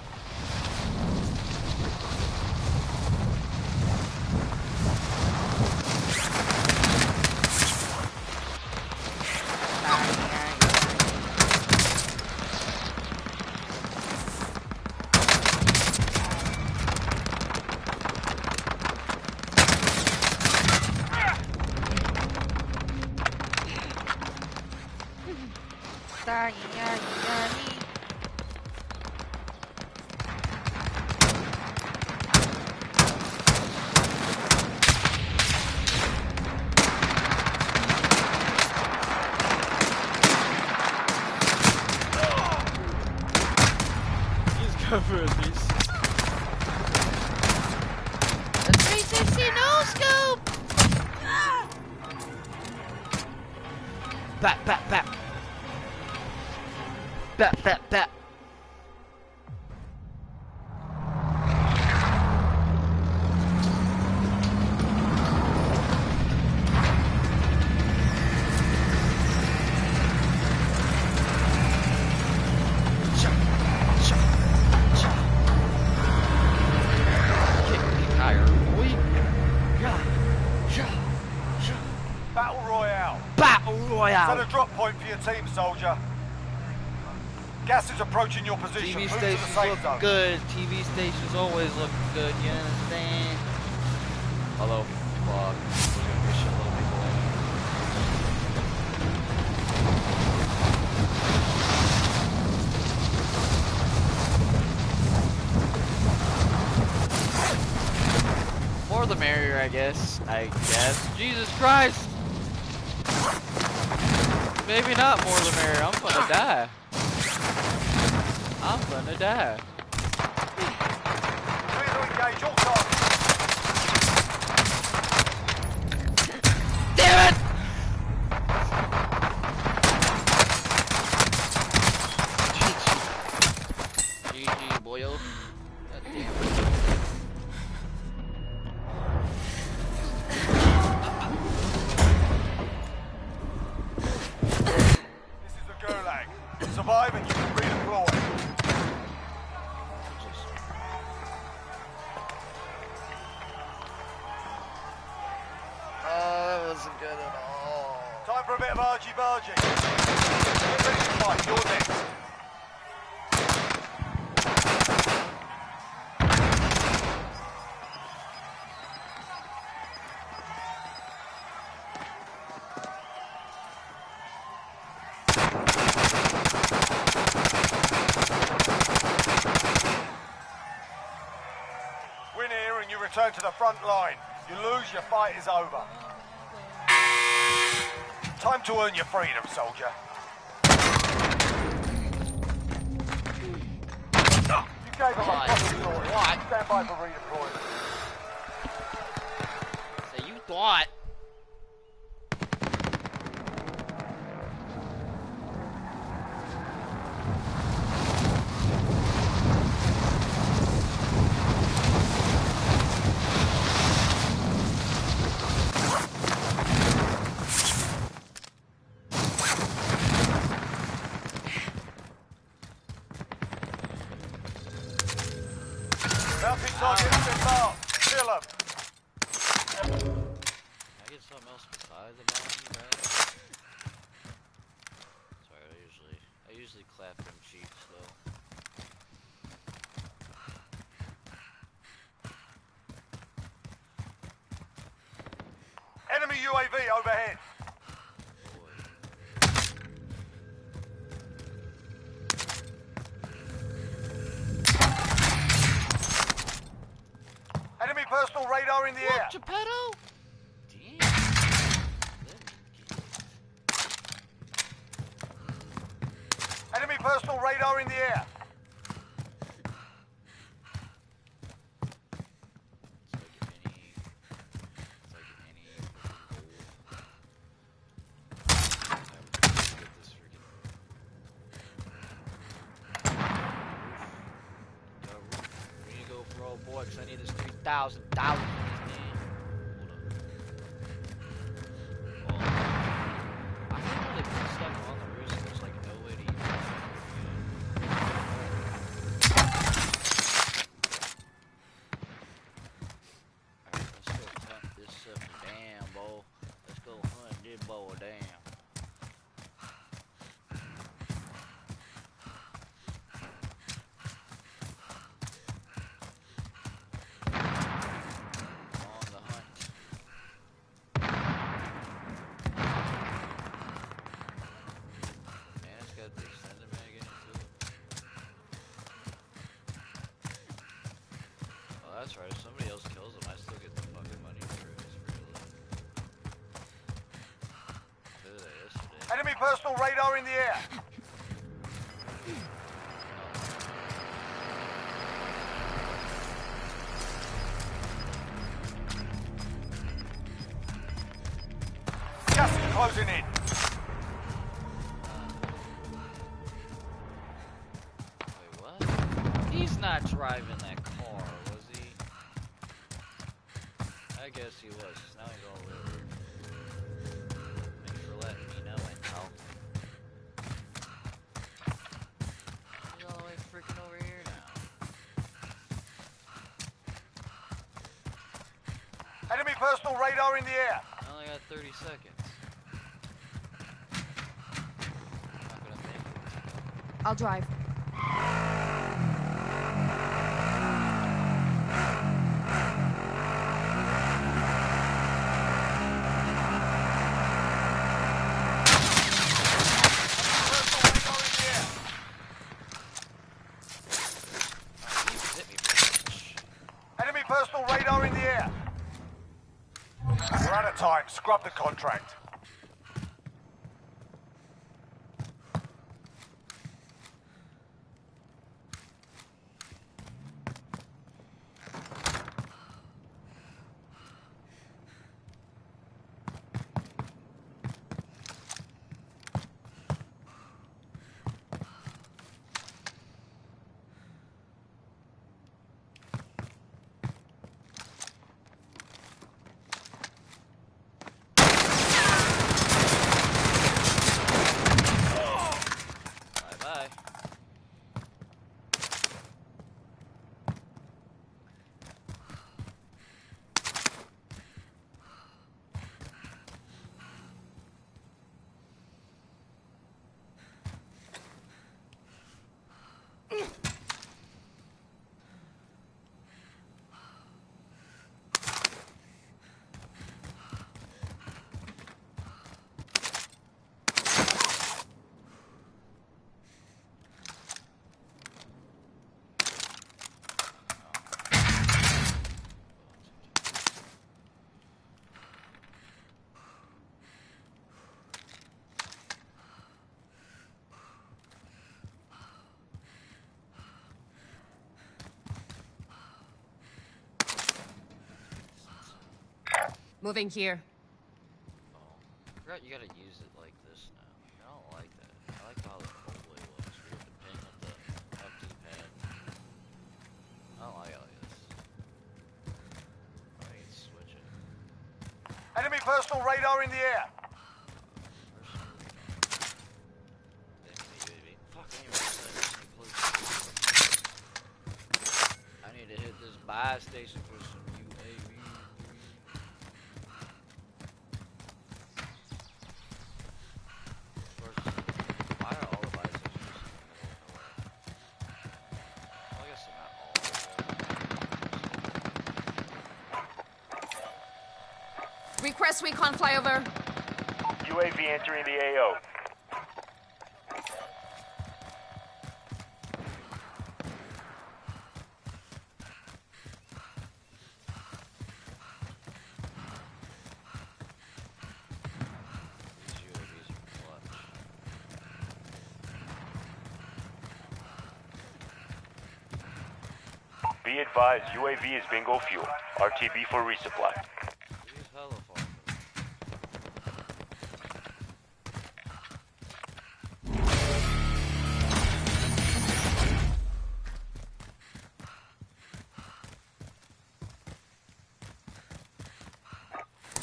Cover of these. The 360 no scope. Bat. Bat. Set a drop point for your team, soldier. Gas is approaching your position. TV Move to the stations safe look zone. good. TV stations always look good. You understand? Although, fuck, we're gonna get shitload of people in. More the merrier, I guess. Jesus Christ! Maybe not more the merrier. I'm gonna die. Clear to engage all targets. Damn it! GG, boyo. God damn it. Survive and you can redeploy. That wasn't good at all. Time for a bit of argy-bargy. Get ready to fight, you're next. Return to the front line. You lose, your fight is over. Time to earn your freedom, soldier. You gave him a proper story. Stand by for redeployment. So you thought. Friendly targets been marked. Kill them. Can I get something else besides the bounty, right? Sorry, I usually clap them cheeks though. Enemy UAV overhead. Enemy personal radar in the air. Geppetto? Damn. Enemy personal radar in the air. Cause I need this $3,000, man. Hold up. Oh. I think when they put stuff on the roof, there's like no way to even Alright, let's go hunt this sucker down, boy. Let's go hunt this boy down. That's right, if somebody else kills him, I still get the fucking money for it. It's really... yesterday. Enemy personal radar in the air. Gas is closing in. Wait, what? He's not driving that car, was he? I guess he was, 'cause now he's all over. Thanks for letting me know, Intel. He's all the way freaking over here now. Enemy personal radar in the air. I only got 30 seconds. I'm not gonna make it. I'll drive. Enemy personal radar in the air. We're out of time. Scrub the contract. Moving here. Oh, I forgot you gotta use it like this now. I don't like that. I like how the old way was. We have to ping up the pad. I don't like it like this. I can switch it. Enemy personal radar in the air. Fuck, I need to hit this buy station for some UAV. First, why are all the buy stations just in the middle of nowhere? Well, I guess they're not all. Request recon flyover. UAV entering the AO. These UAVs are clutch. Be advised, UAV is bingo fuel. RTB for resupply. These hella far.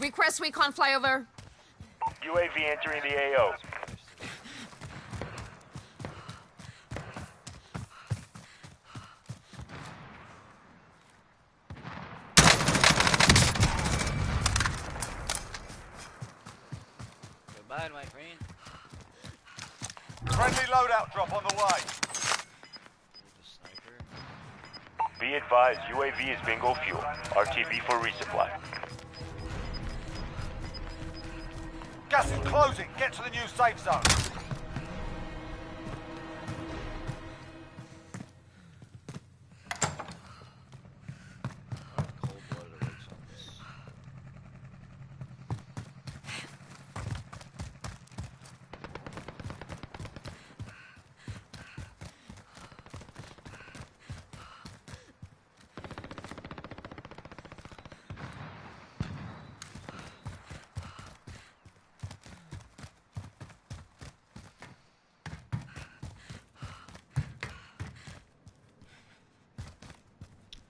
Request recon flyover. UAV entering the AO. Goodbye, my friend. Friendly loadout drop on the way. With the sniper. Be advised, UAV is bingo fuel. RTB for resupply. Gas is closing. Get to the new safe zone. Cold-blooded alerts on this.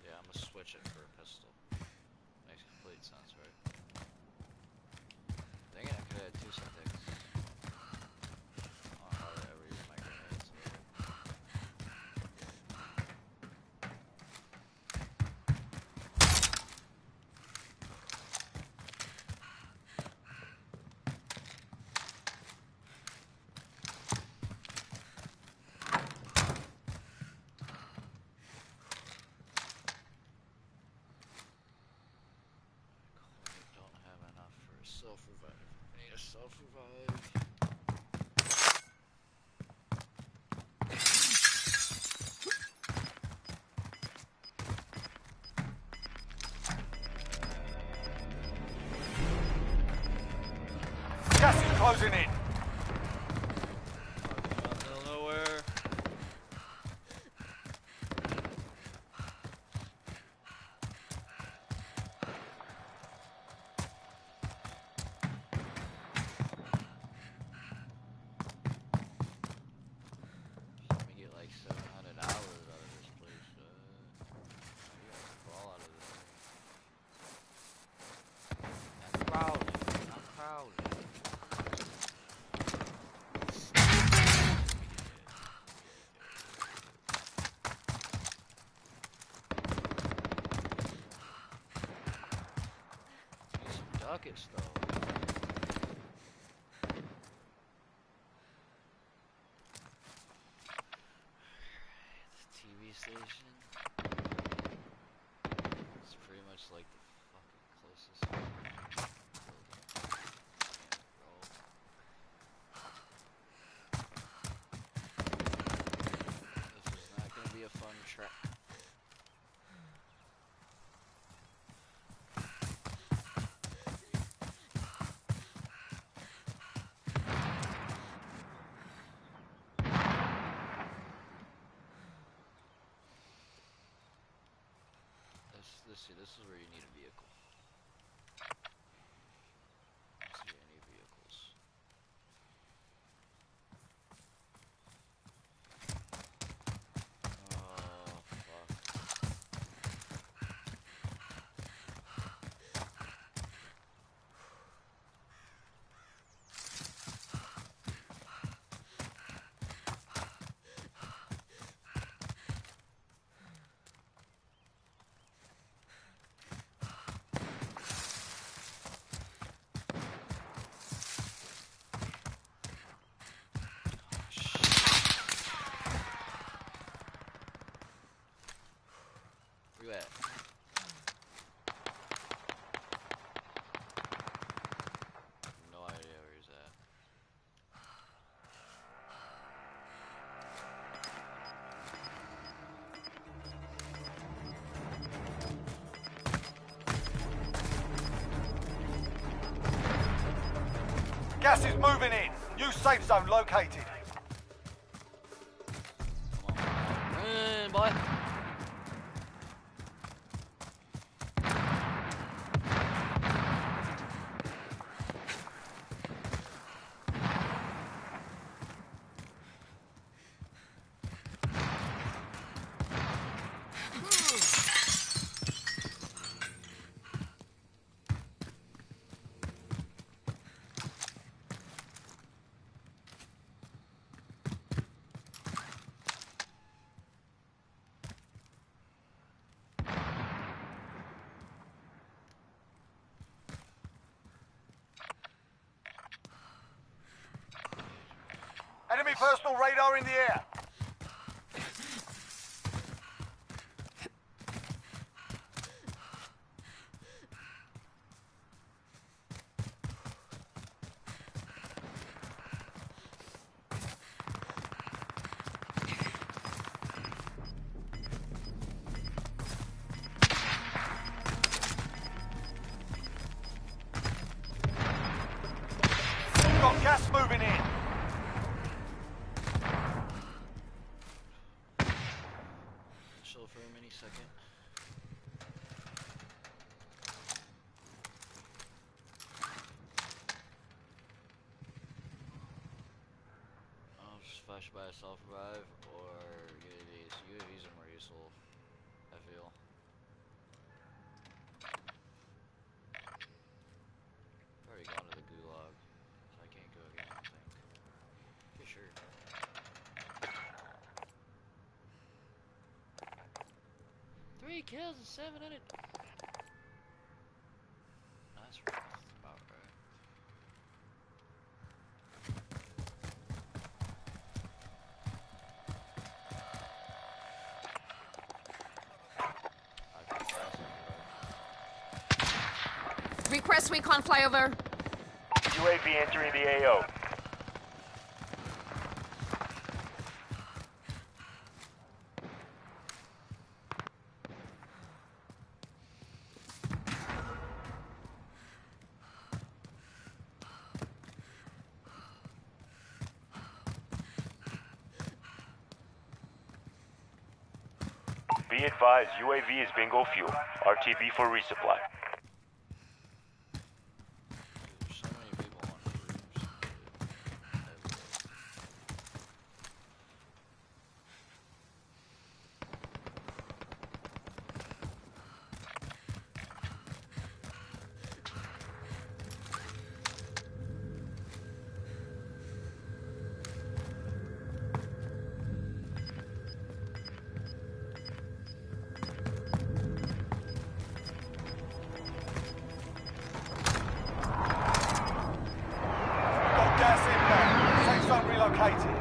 Yeah, I'm gonna switch it for a pistol. Makes complete sense, right? Dang it, I could have had two syntax. Oh, how did I ever use my grenades? Don't have enough for a self-revive. I need a self-revive. Gas is closing in. Fucking out middle of nowhere. Let me get like 700 hours out of this place. You guys fall out of this thing. I'm proud. I'm proud. Need some ducats though. TV station. It's pretty much like the fucking closest building. Bro. This is not gonna be a fun trip. This is where you need a vehicle. Let's see any vehicles. Oh, fuck. you at? No idea where he's at. Gas is moving in. New safe zone located. Come on, run, boy. Enemy personal radar in the air. Got gas moving in. Chill for a mini second. I'll just flash by a self-revive or UAVs. UAVs are more useful, I feel. I've already gone to the gulag, so I can't go again, I think. Pretty sure. Three kills and 700. That's right. That's about right. Request recon flyover. UAV entering the AO. Be advised, UAV is bingo fuel. RTB for resupply. There's so many people on roofs. Got gas inbound. Safe zone relocated.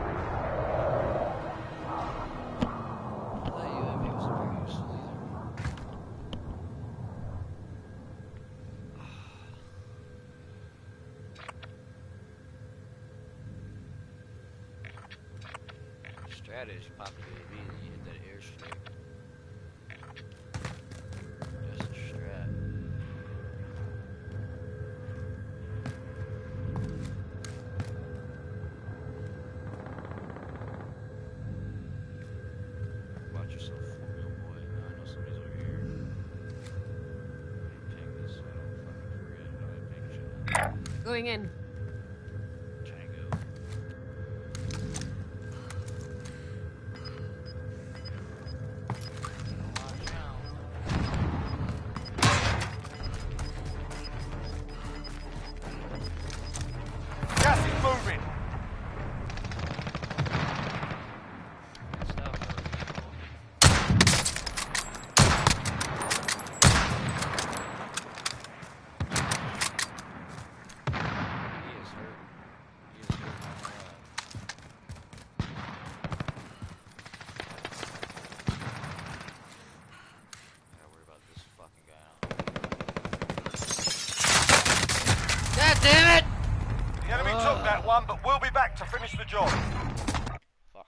That UAV wasn't very useful either. Strategy, pop the UAV, then you hit that airstrike. That's the strat. Watch yourself, 4-wheel boy. I know somebody's over here. Let me ping this so I don't fucking forget. No, I ping shit. Going in. Django. Watch out. Gas is moving. Stop. that one, but we'll be back to finish the job. Fuck.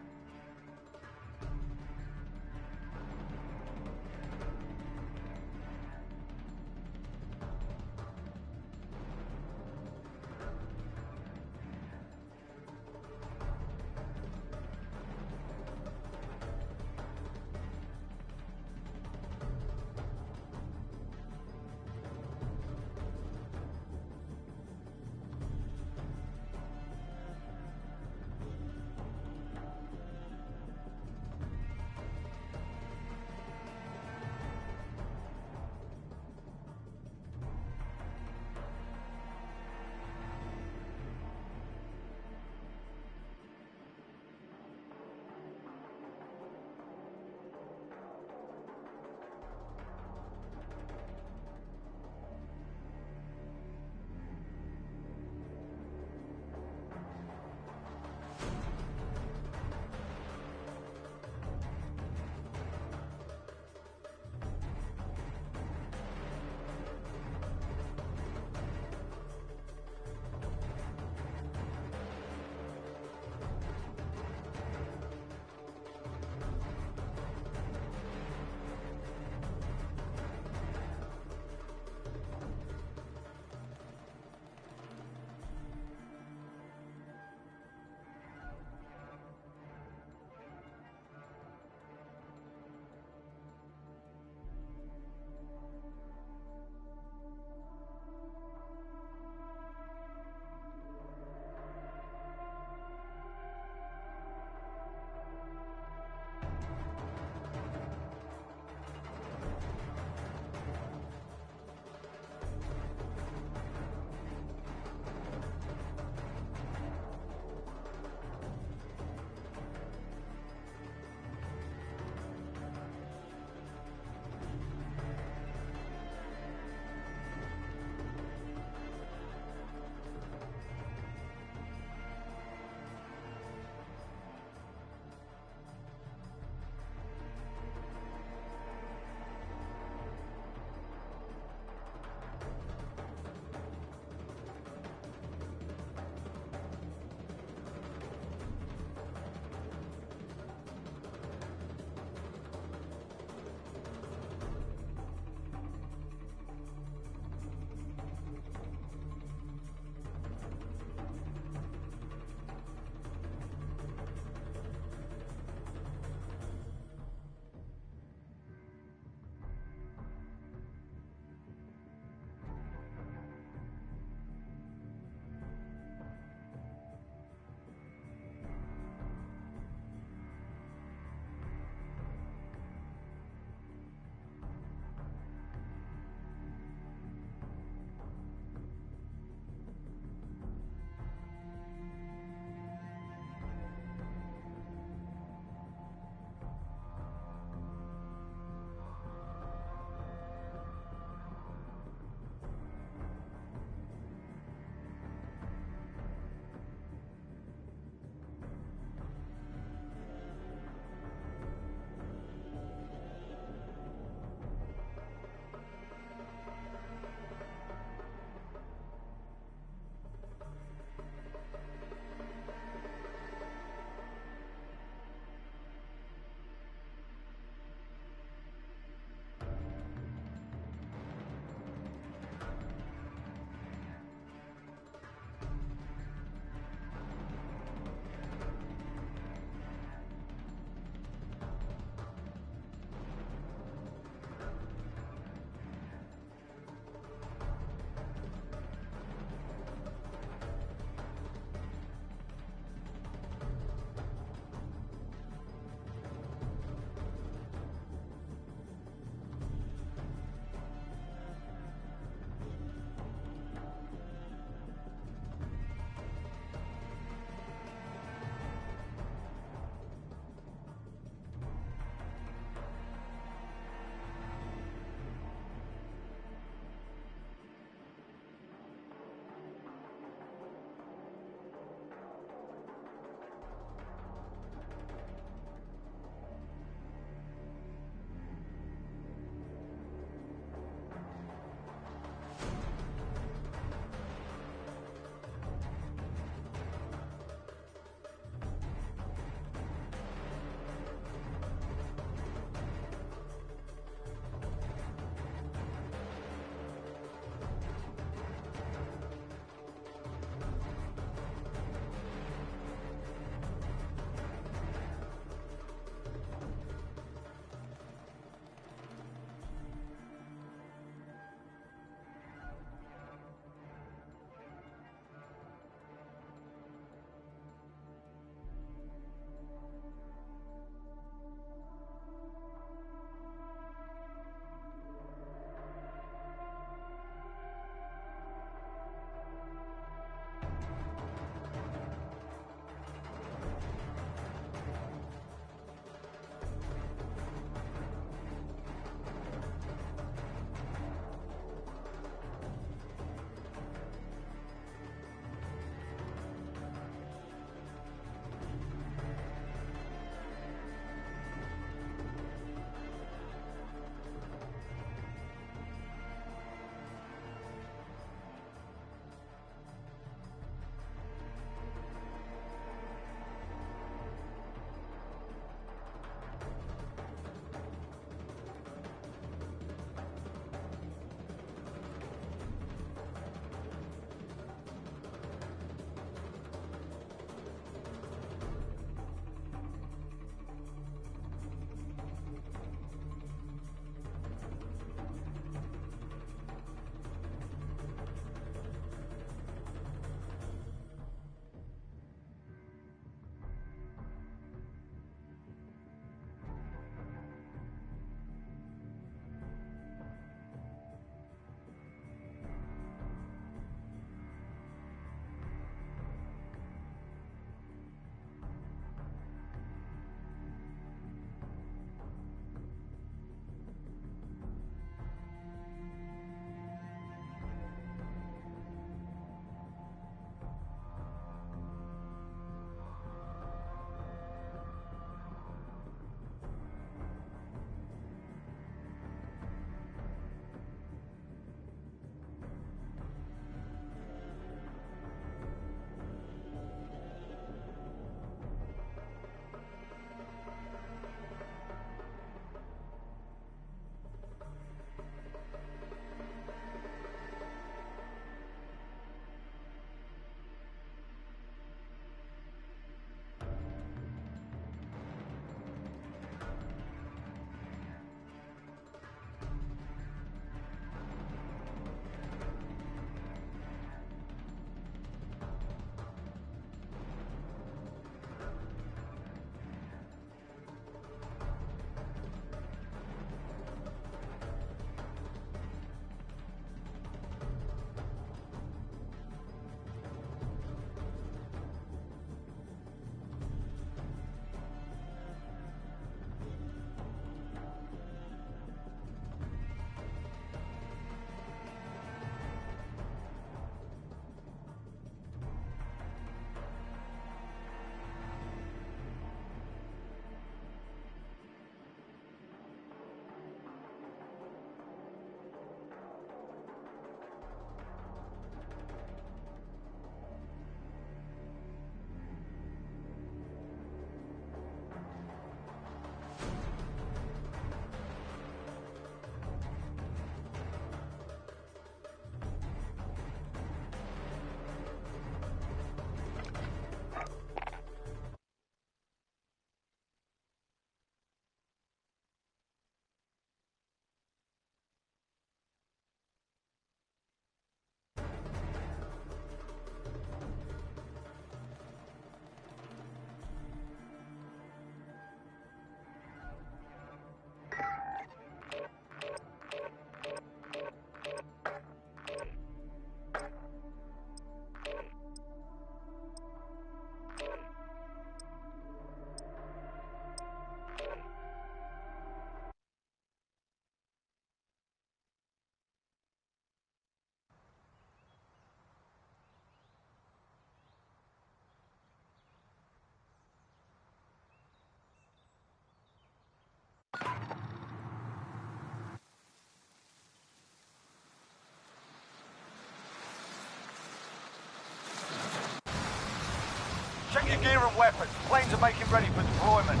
Pack your gear and weapons. Planes are making ready for deployment.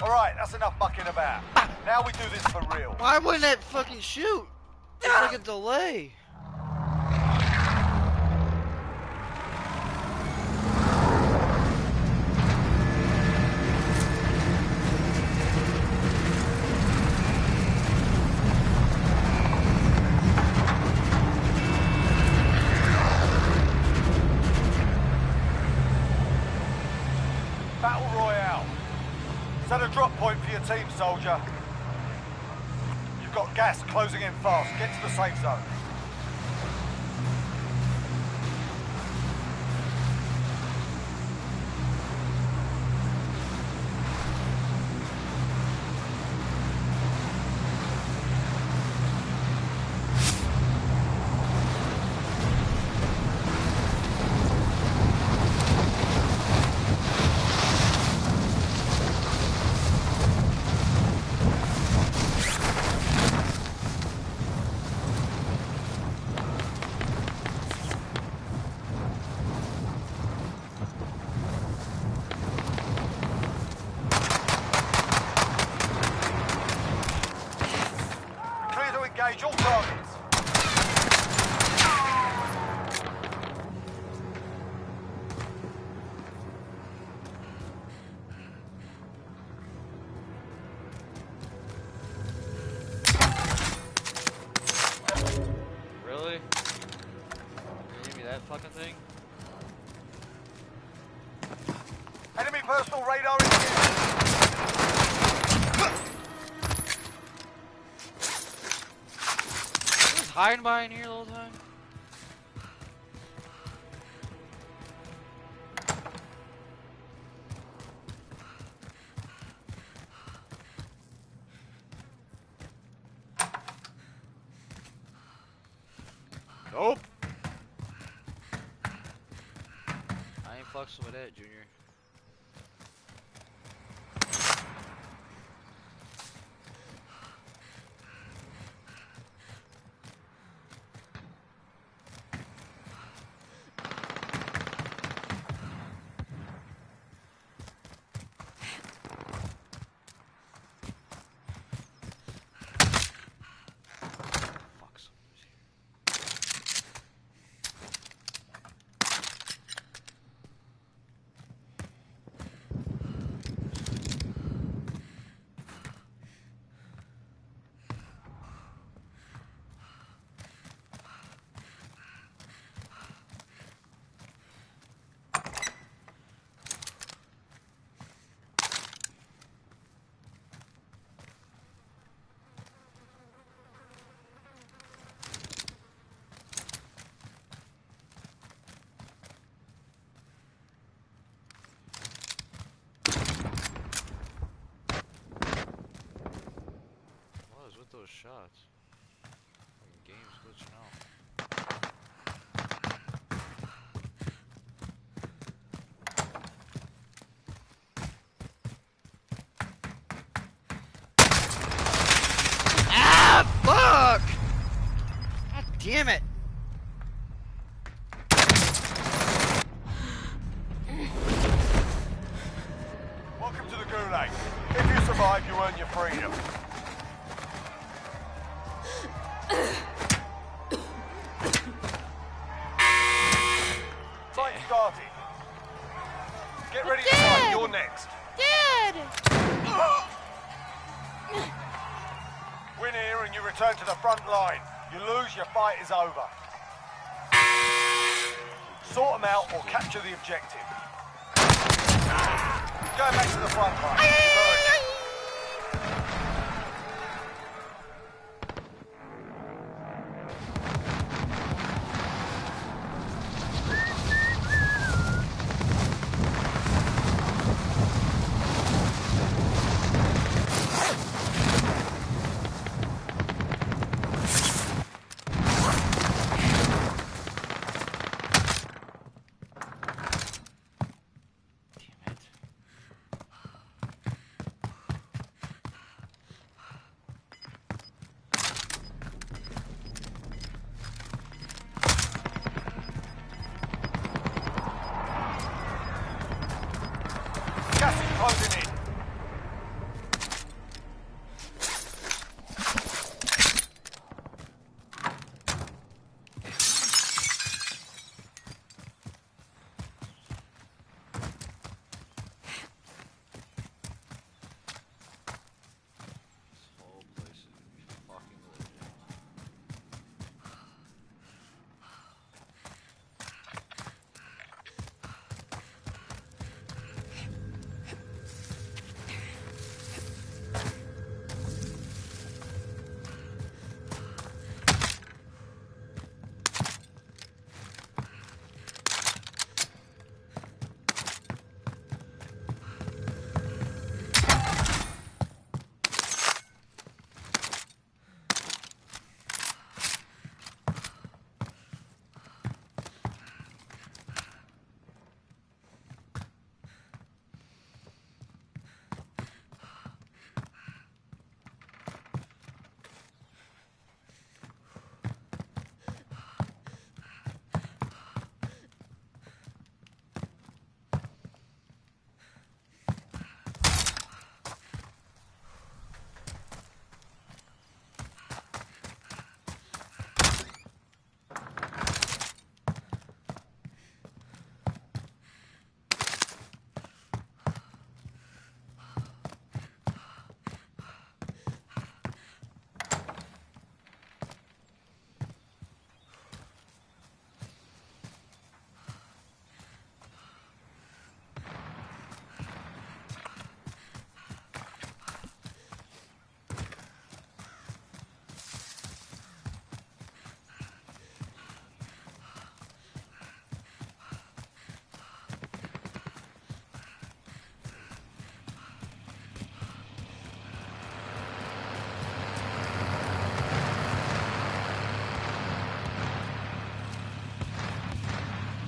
Alright, that's enough mucking about. Now we do this for real. Why wouldn't that fucking shoot? There's like a delay. Battle Royale. Set a drop point for your team, soldier. You've got gas closing in fast. Get to the safe zone. Engage all targets. Really? Give me that fucking thing? Enemy personal radar in here. Hiding behind here the whole time? Nope. I ain't fucking with that, Junior. With those shots, the game's glitching out. Ah, fuck! God damn it! Welcome to the Gulag. If you survive, you earn your freedom. Fight started. Get ready to fight. You're next. Dad! Win here and you return to the front line. You lose, your fight is over. Sort them out or capture the objective. Going back to the front line. You've earned it. Gas is closing in. This whole place is gonna be fucking legit.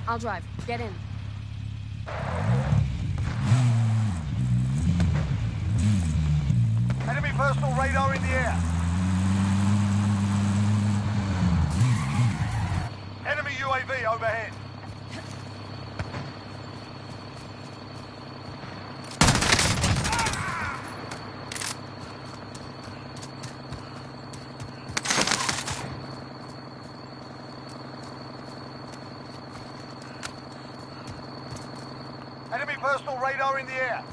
I'll drive. Get in. Enemy personal radar in the air. Enemy UAV overhead. Enemy personal radar in the air.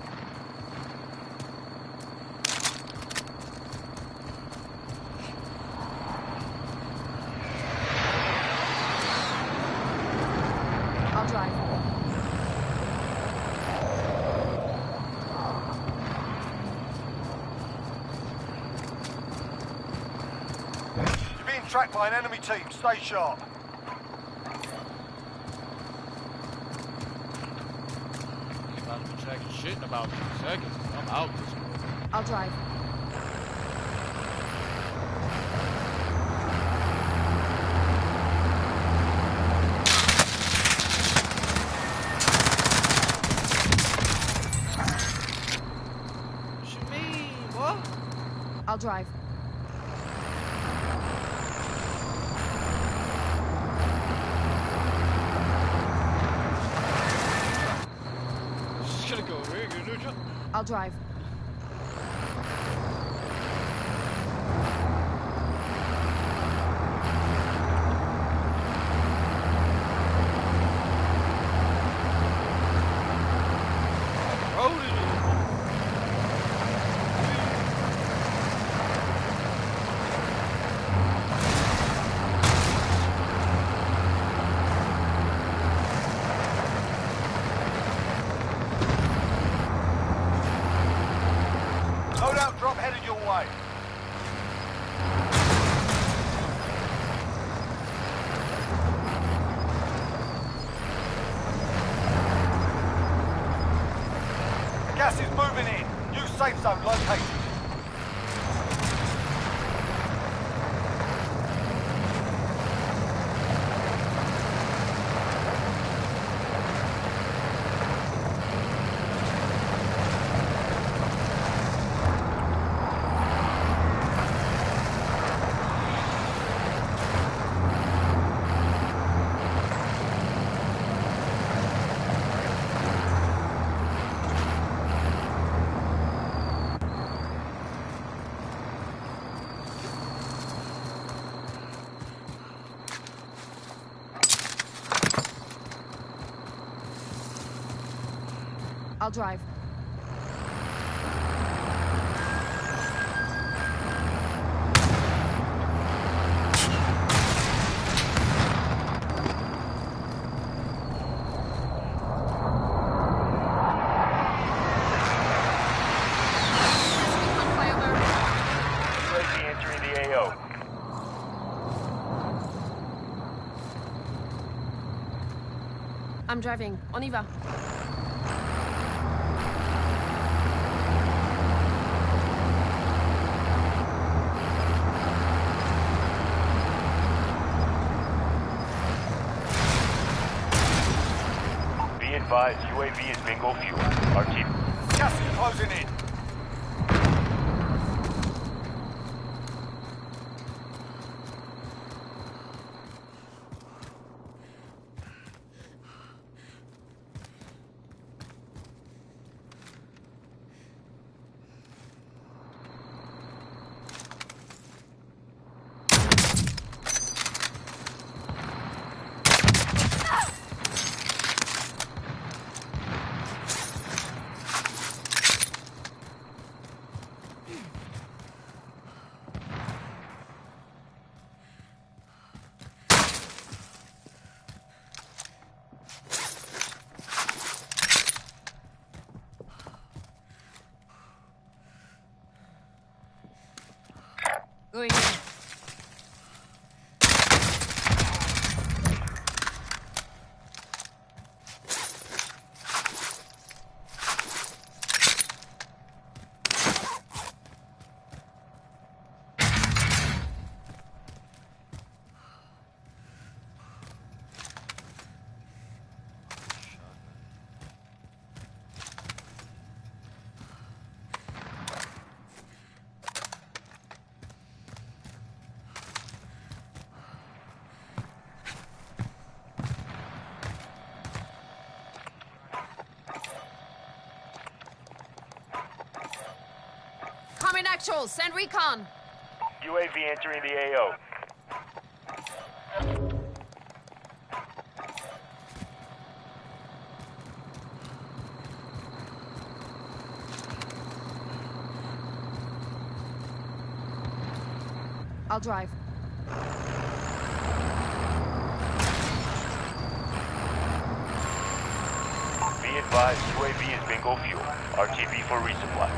I'll drive. You're being tracked by an enemy team. Stay sharp. About to be checking shit in about 2 seconds. I'm out this morning. I'll drive. What you mean? What? I'll drive. Just gonna go over here, gonna do a jump. I'll drive. Safe zone located. I'll drive. UAV entering the AO. I'm driving. On y va. Be advised, UAV is bingo fuel. RTB. Gas is closing in. Going in. Coming actual. Send recon. UAV entering the AO. I'll drive. Be advised, UAV is bingo fuel. RTB for resupply.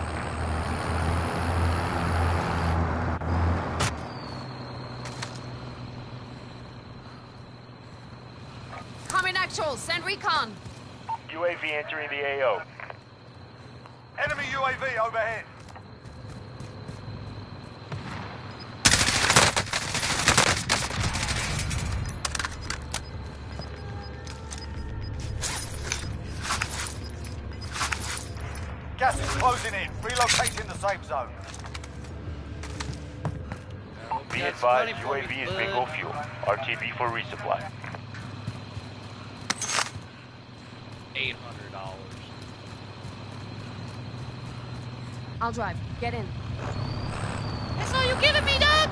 Coming actual. Send recon. UAV entering the AO. Enemy UAV overhead. Gas is closing in. Relocating the safe zone. Be Got some money advised, for me, UAV is bud. bingo fuel. RTB for resupply. $800. I'll drive. Get in. That's all you giving me, Dad?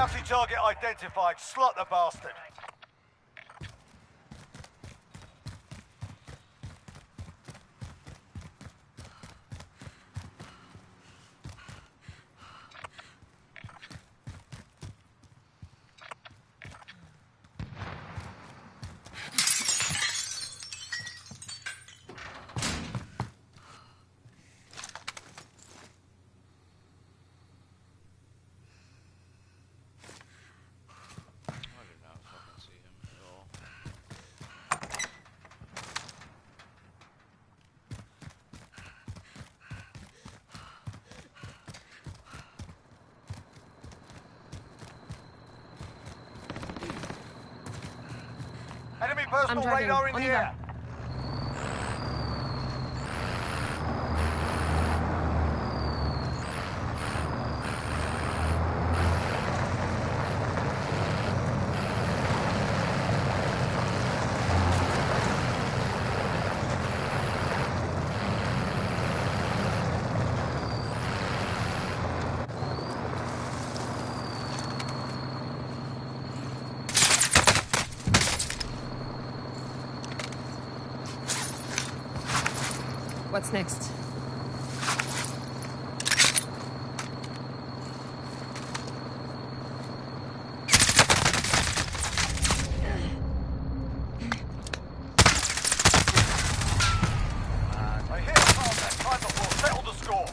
Bounty target identified. Slot the bastard. I did not fucking see him at all. Enemy personal driving. radar in On the your air. What's next? They hit us hard that time, but we'll settle the score.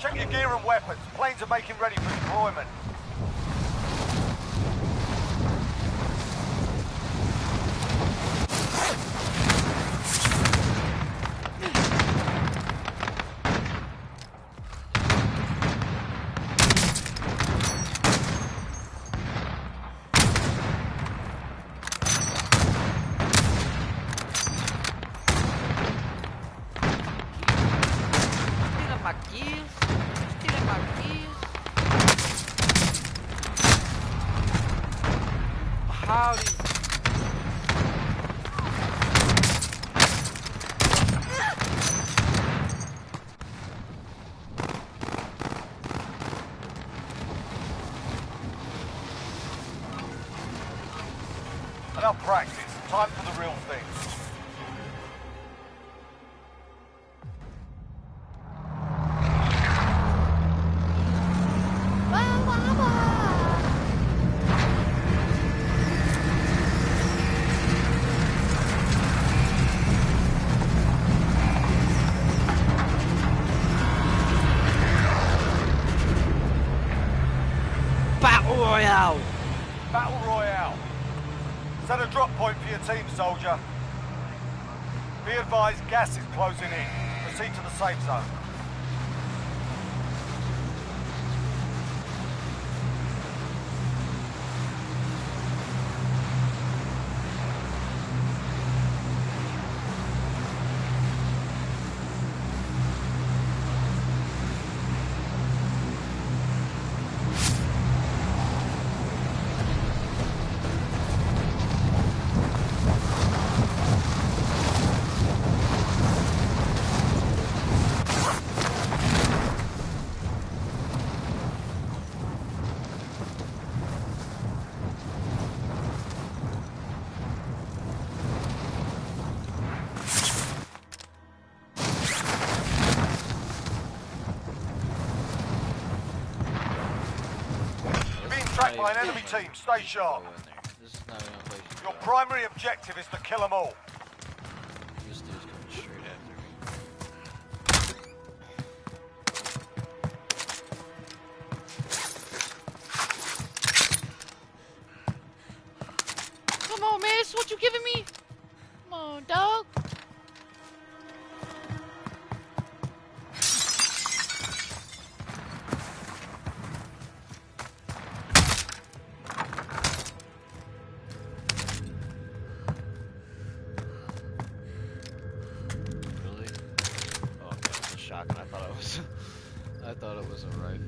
Check your gear and weapons. Planes are making ready for deployment. Stealing my keys. Stealing my keys. How do you... Enough practice. Time for the real thing. Battle Royale! Battle Royale. Set a drop point for your team, soldier. Be advised, gas is closing in. Proceed to the safe zone. Tracked by an enemy team. Stay sharp. This is not even a place you Your go. primary objective is to kill them all. This dude's coming straight after me. Come on, man. This is what you giving me? Come on, dog. Really? Oh, okay. It's a shotgun. I thought it was a rifle.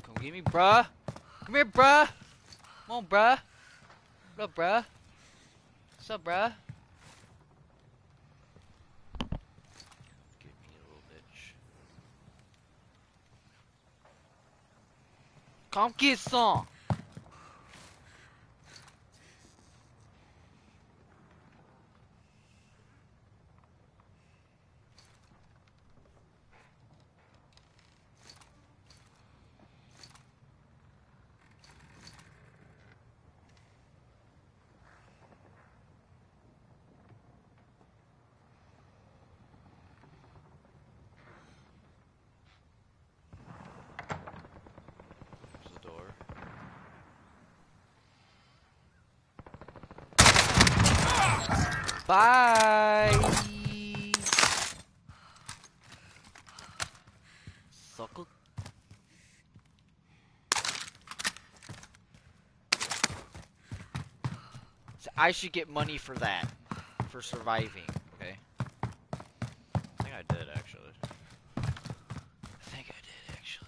Come get me, bruh. Come here, bruh. Come on, bruh. What up, bruh? What's up, bruh? Get me, you little bitch. Come get some. There's the door. Bye. Sucker. So I should get money for that, for surviving. Okay. I think I did actually. I think I did actually.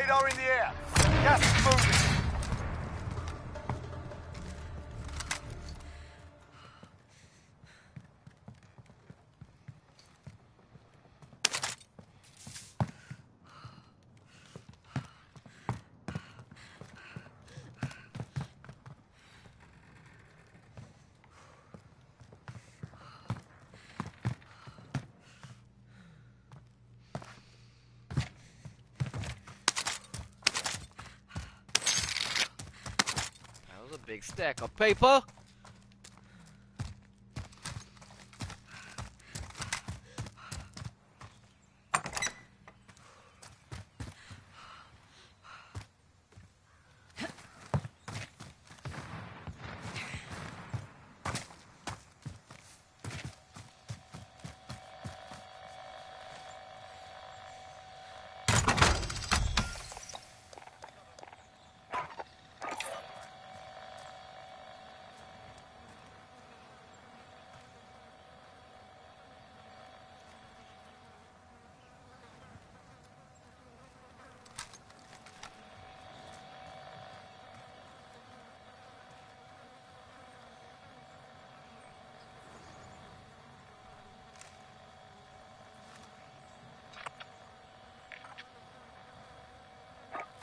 radar in the air. Gas is moving. Big stack of paper.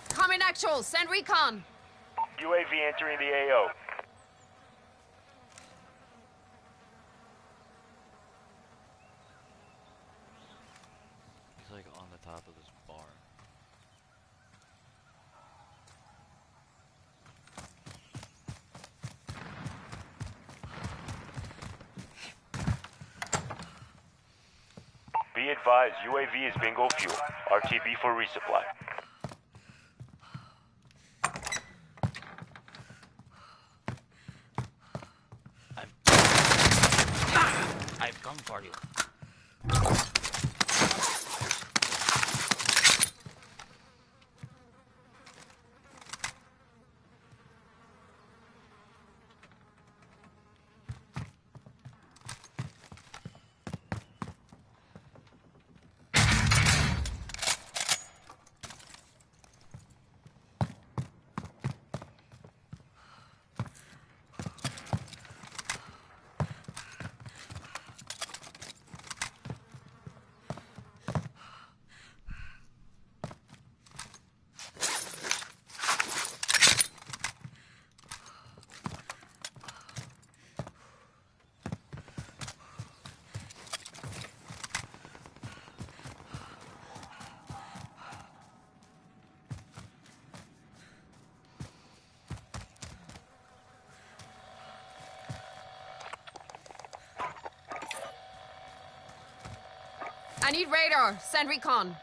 Coming actual, send recon. UAV entering the AO. He's like on the top of this bar. Be advised, UAV is bingo fuel. RTB for resupply. I've come for you. I need radar, send recon.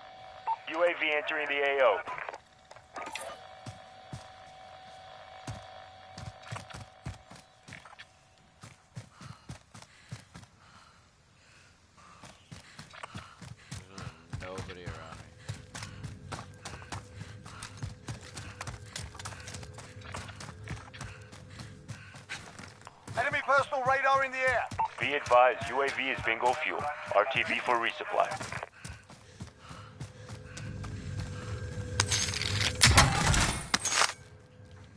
UAV entering the AO. There's nobody around me. Enemy personal radar in the air. Be advised, UAV is bingo fuel. RTB for resupply.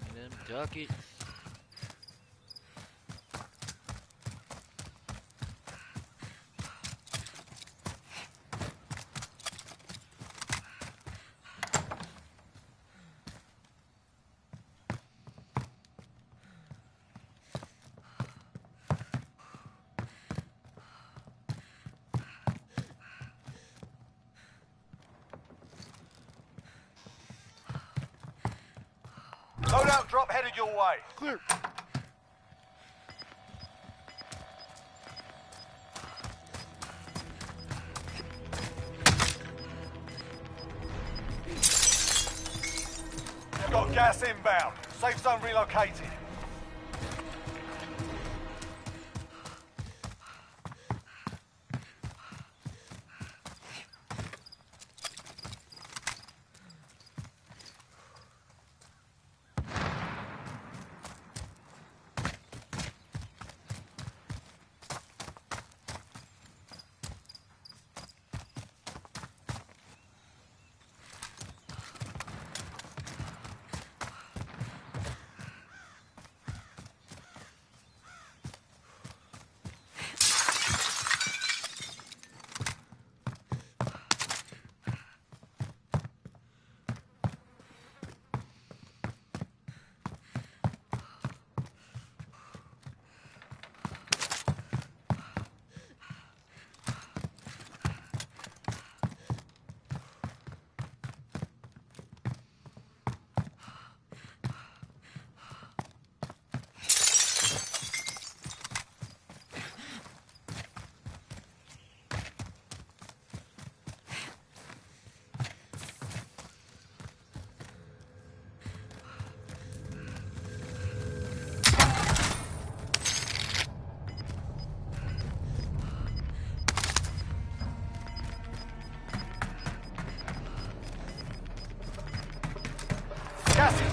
And them duckets. Loadout drop headed your way. Clear. You've got gas inbound. Safe zone relocated.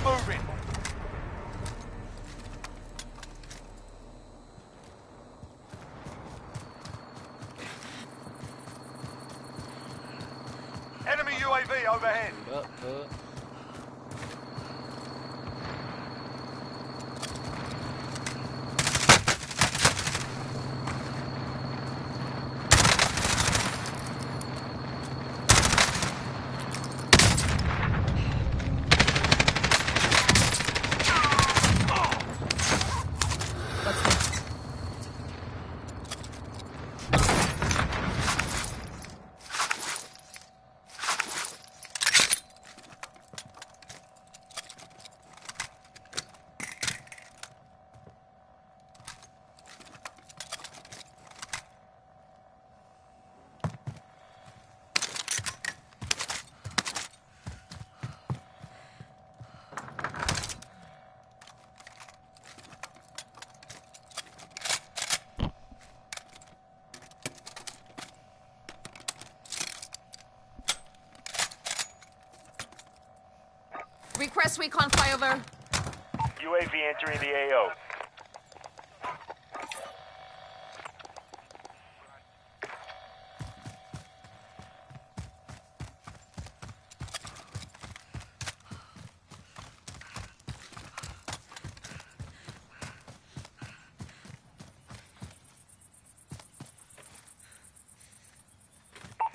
moving. Enemy UAV overhead. Request recon flyover. UAV entering the AO.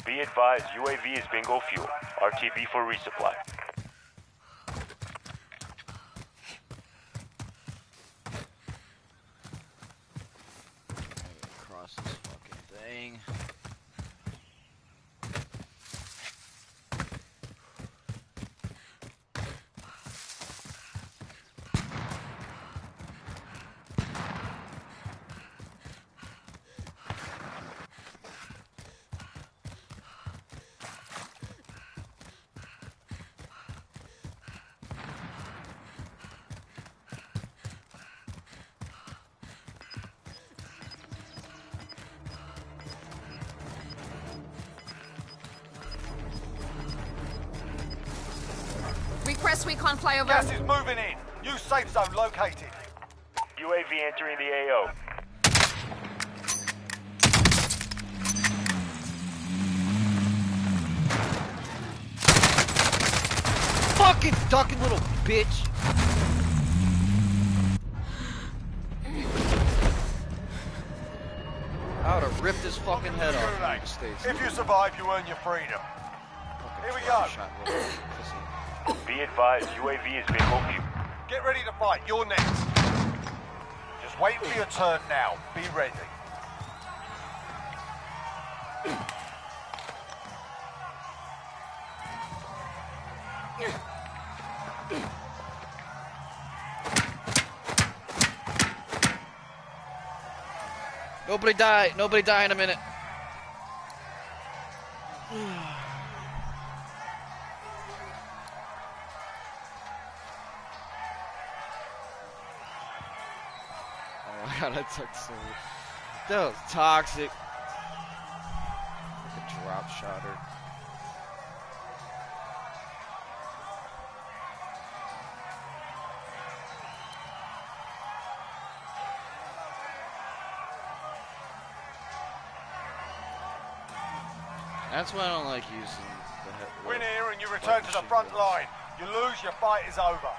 Be advised, UAV is bingo fuel. RTB for resupply. Across this fucking thing. Request recon flyover. Gas is moving in. New safe zone located. UAV entering the AO. Fucking ducking little bitch! I would have ripped his fucking head off. in the States. If you survive, you earn your freedom. Fucking Here we karate go. shot, little pussy. Be advised, UAV is bingo fuel. Get ready to fight. You're next. Just wait for your turn now. Be ready. Nobody die. Nobody die in a minute. Oh my god, that took so. That was toxic. Like a drop shotter. That's why I don't like using the head. Win here and you return to the front line. You lose, your fight is over.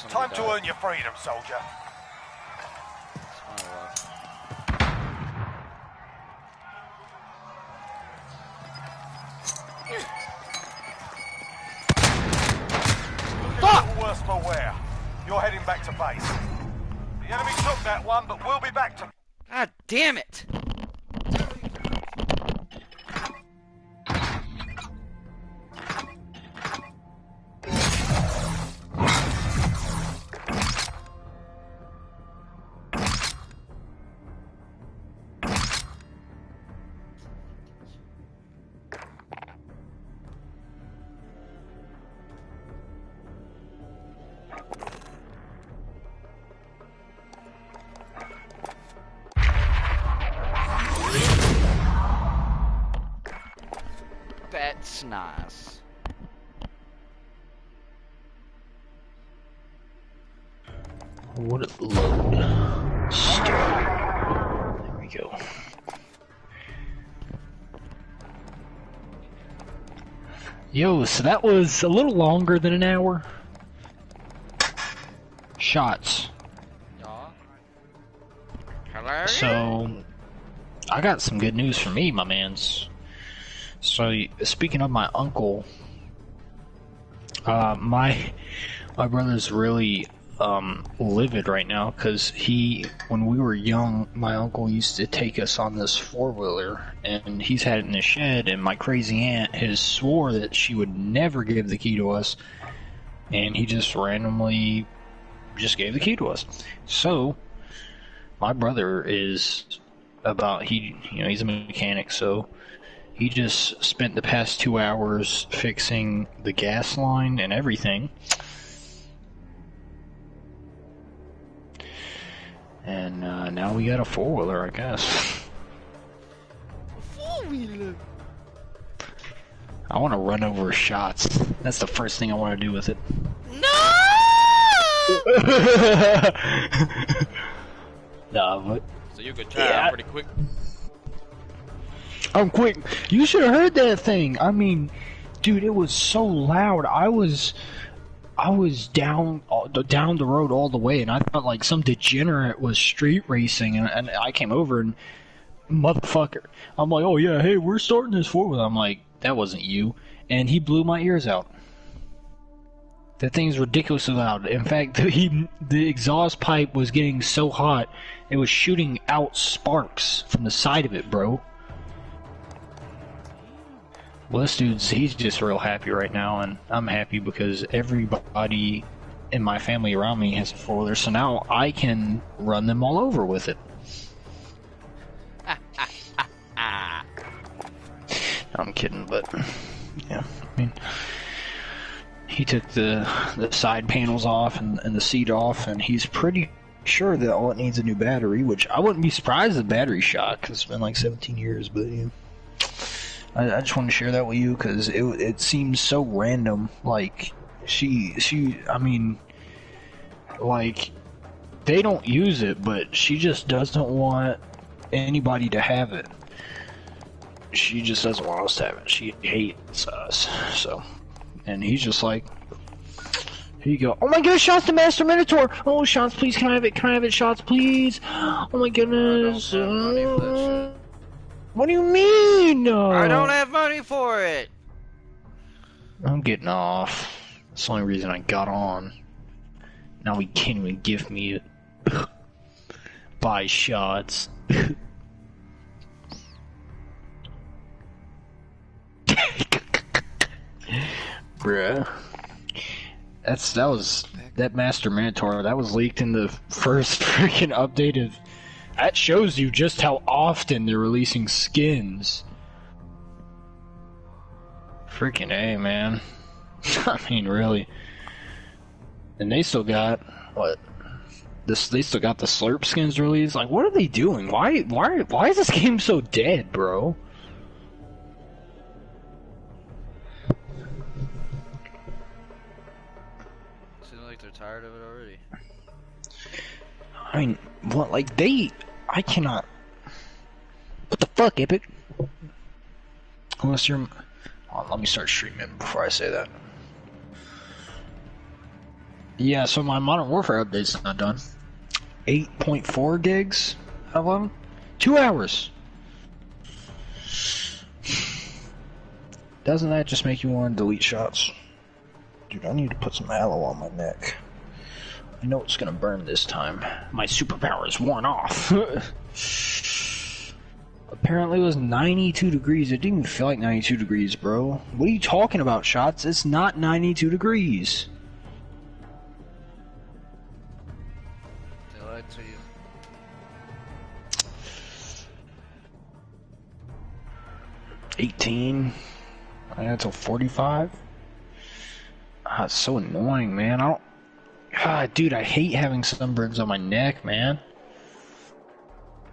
Time to earn your freedom, soldier. Fuck! A little worse for wear. You're heading back to base. The enemy took that one, but we'll be back to... God damn it! That's nice. Would it load? Start. There we go. Yo, so that was a little longer than an hour. Shots. Hello? So, I got some good news for me, my mans. So, speaking of my uncle, my brother's really livid right now because when we were young, my uncle used to take us on this 4-wheeler, and he's had it in the shed, and my crazy aunt has swore that she would never give the key to us, and he just randomly just gave the key to us. So my brother is he's a mechanic, so he just spent the past 2 hours fixing the gas line and everything. And now we got a 4-wheeler, I guess. 4-wheeler? I want to run over Shots. That's the first thing I want to do with it. No! Nah, but... So you could try out pretty quick. I'm quick. You should have heard that thing. I mean, dude, it was so loud. I was down the road all the way, and I thought like some degenerate was street racing, and I came over and motherfucker. I'm like, oh yeah, hey, we're starting this 4-wheeler. I'm like, that wasn't you, and he blew my ears out. That thing's ridiculously loud. In fact, the exhaust pipe was getting so hot, it was shooting out sparks from the side of it, bro. Well, this he's just real happy right now, and I'm happy because everybody in my family around me has a 4-wheeler, so now I can run them all over with it. I'm kidding, but yeah, I mean, he took the side panels off and the seat off, and he's pretty sure that all it needs a new battery, which I wouldn't be surprised if the battery shot, because it's been like 17 years, but yeah. I just want to share that with you because it seems so random. Like I mean, like they don't use it, but she just doesn't want anybody to have it. She just doesn't want us to have it. She hates us. So, and he's just like, here you go. Oh my goodness, Shots the Master Minotaur. Oh, Shots, please, can I have it? Can I have it, Shots, please? Oh my goodness. I don't have money for that shit. What do you mean? I don't have money for it. I'm getting off. That's the only reason I got on. Now he can't even give me it. Buy Shots. Bruh. That Master Minotaur, that was leaked in the first freaking update of... That shows you just how often they're releasing skins. Freaking A, man. I mean, really. And they still got what? They still got the Slurp skins released. Like, what are they doing? Why is this game so dead, bro? Seems like they're tired of it already. I mean, what? Like I cannot. What the fuck, Epic? Unless you're. Oh, let me start streaming before I say that. Yeah, so my Modern Warfare update's not done. 8.4 gigs out of 11? 2 hours! Doesn't that just make you want to delete Shots? Dude, I need to put some aloe on my neck. I know it's gonna burn this time. My superpower is worn off. Apparently it was 92 degrees. It didn't even feel like 92 degrees, bro. What are you talking about, Shots? It's not 92 degrees. They lied to you. $18. I got till 45. Ah, it's so annoying, man. God, dude, I hate having sunburns on my neck, man.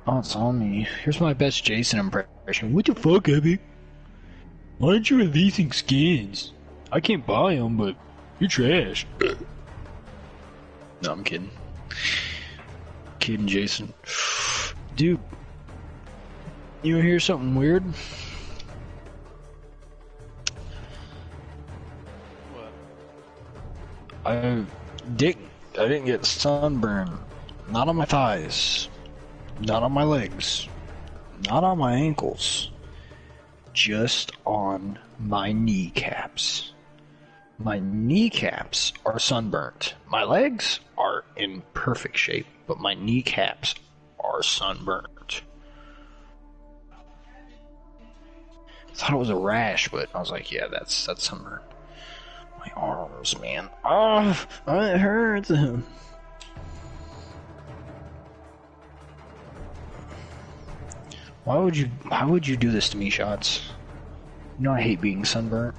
Oh, it's on me. Here's my best Jason impression. What the fuck, Epic? Why aren't you releasing skins? I can't buy them, but you're trash. No, I'm kidding. Kidding, Jason. Dude, you hear something weird? What? I didn't get sunburn. Not on my thighs. Not on my legs. Not on my ankles. Just on my kneecaps. My kneecaps are sunburnt. My legs are in perfect shape, but my kneecaps are sunburnt. I thought it was a rash, but I was like, yeah, that's sunburn. My arms, man. Oh, it hurts. Why would you do this to me, Shots? You know I hate being sunburnt.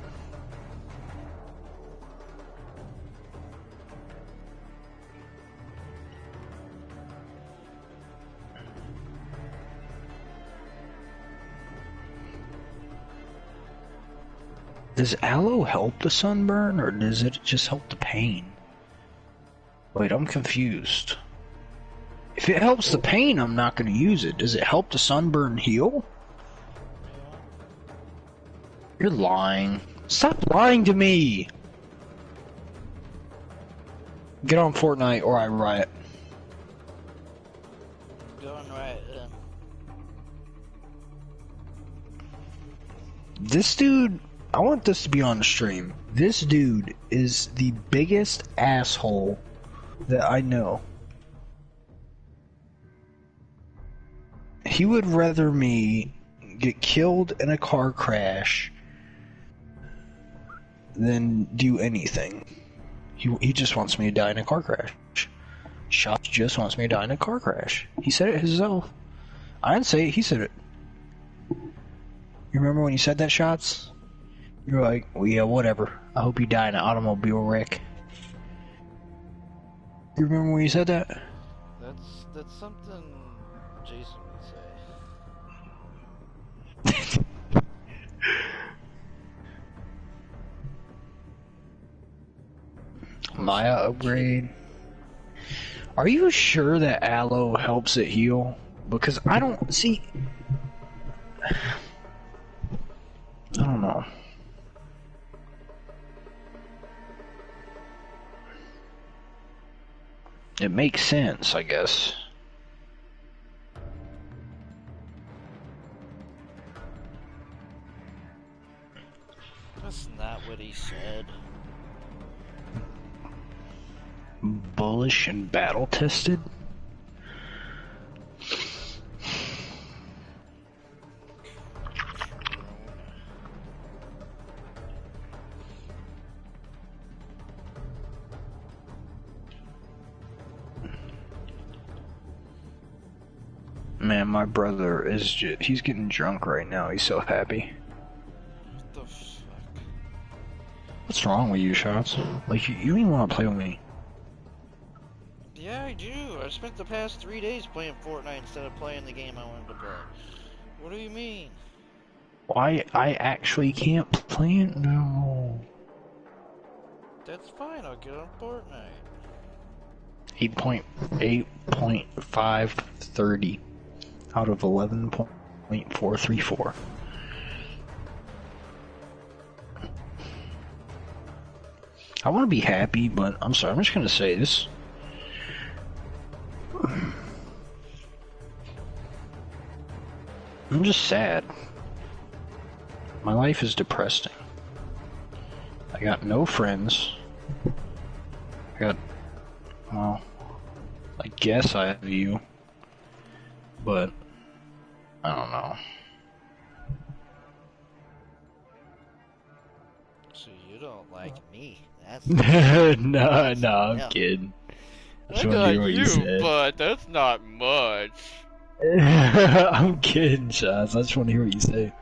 Does aloe help the sunburn, or does it just help the pain? Wait, I'm confused. If it helps the pain, I'm not going to use it. Does it help the sunburn heal? You're lying. Stop lying to me! Get on Fortnite or I riot. Going right then. This dude, I want this to be on the stream. This dude is the biggest asshole that I know. He would rather me get killed in a car crash than do anything. He just wants me to die in a car crash. Shots just wants me to die in a car crash. He said it himself. I didn't say it, he said it. You remember when you said that, Shots? You were like, well, yeah, whatever. I hope you die in an automobile wreck. You remember when you said that? That's something Jason would say. Maya upgrade. Are you sure that aloe helps it heal? Because I don't see. I don't know. It makes sense, I guess. That's not what he said. Bullish and battle tested? Man, my brother is just, he's getting drunk right now. He's so happy. What the fuck? What's wrong with you, Shots? Like, you don't even want to play with me. Yeah, I do. I spent the past 3 days playing Fortnite instead of playing the game I wanted to play. What do you mean? Why, I actually can't play it now. That's fine, I'll get on Fortnite. 8.530 out of 11.434. I want to be happy, but I'm sorry, I'm just gonna say this. I'm just sad. My life is depressing. I got no friends. I got, well, I guess I have you, but I don't know. So you don't like me? That's no, I'm kidding. I just wanted to hear what you said. But that's not much. I'm kidding, Chaz. I just want to hear what you say.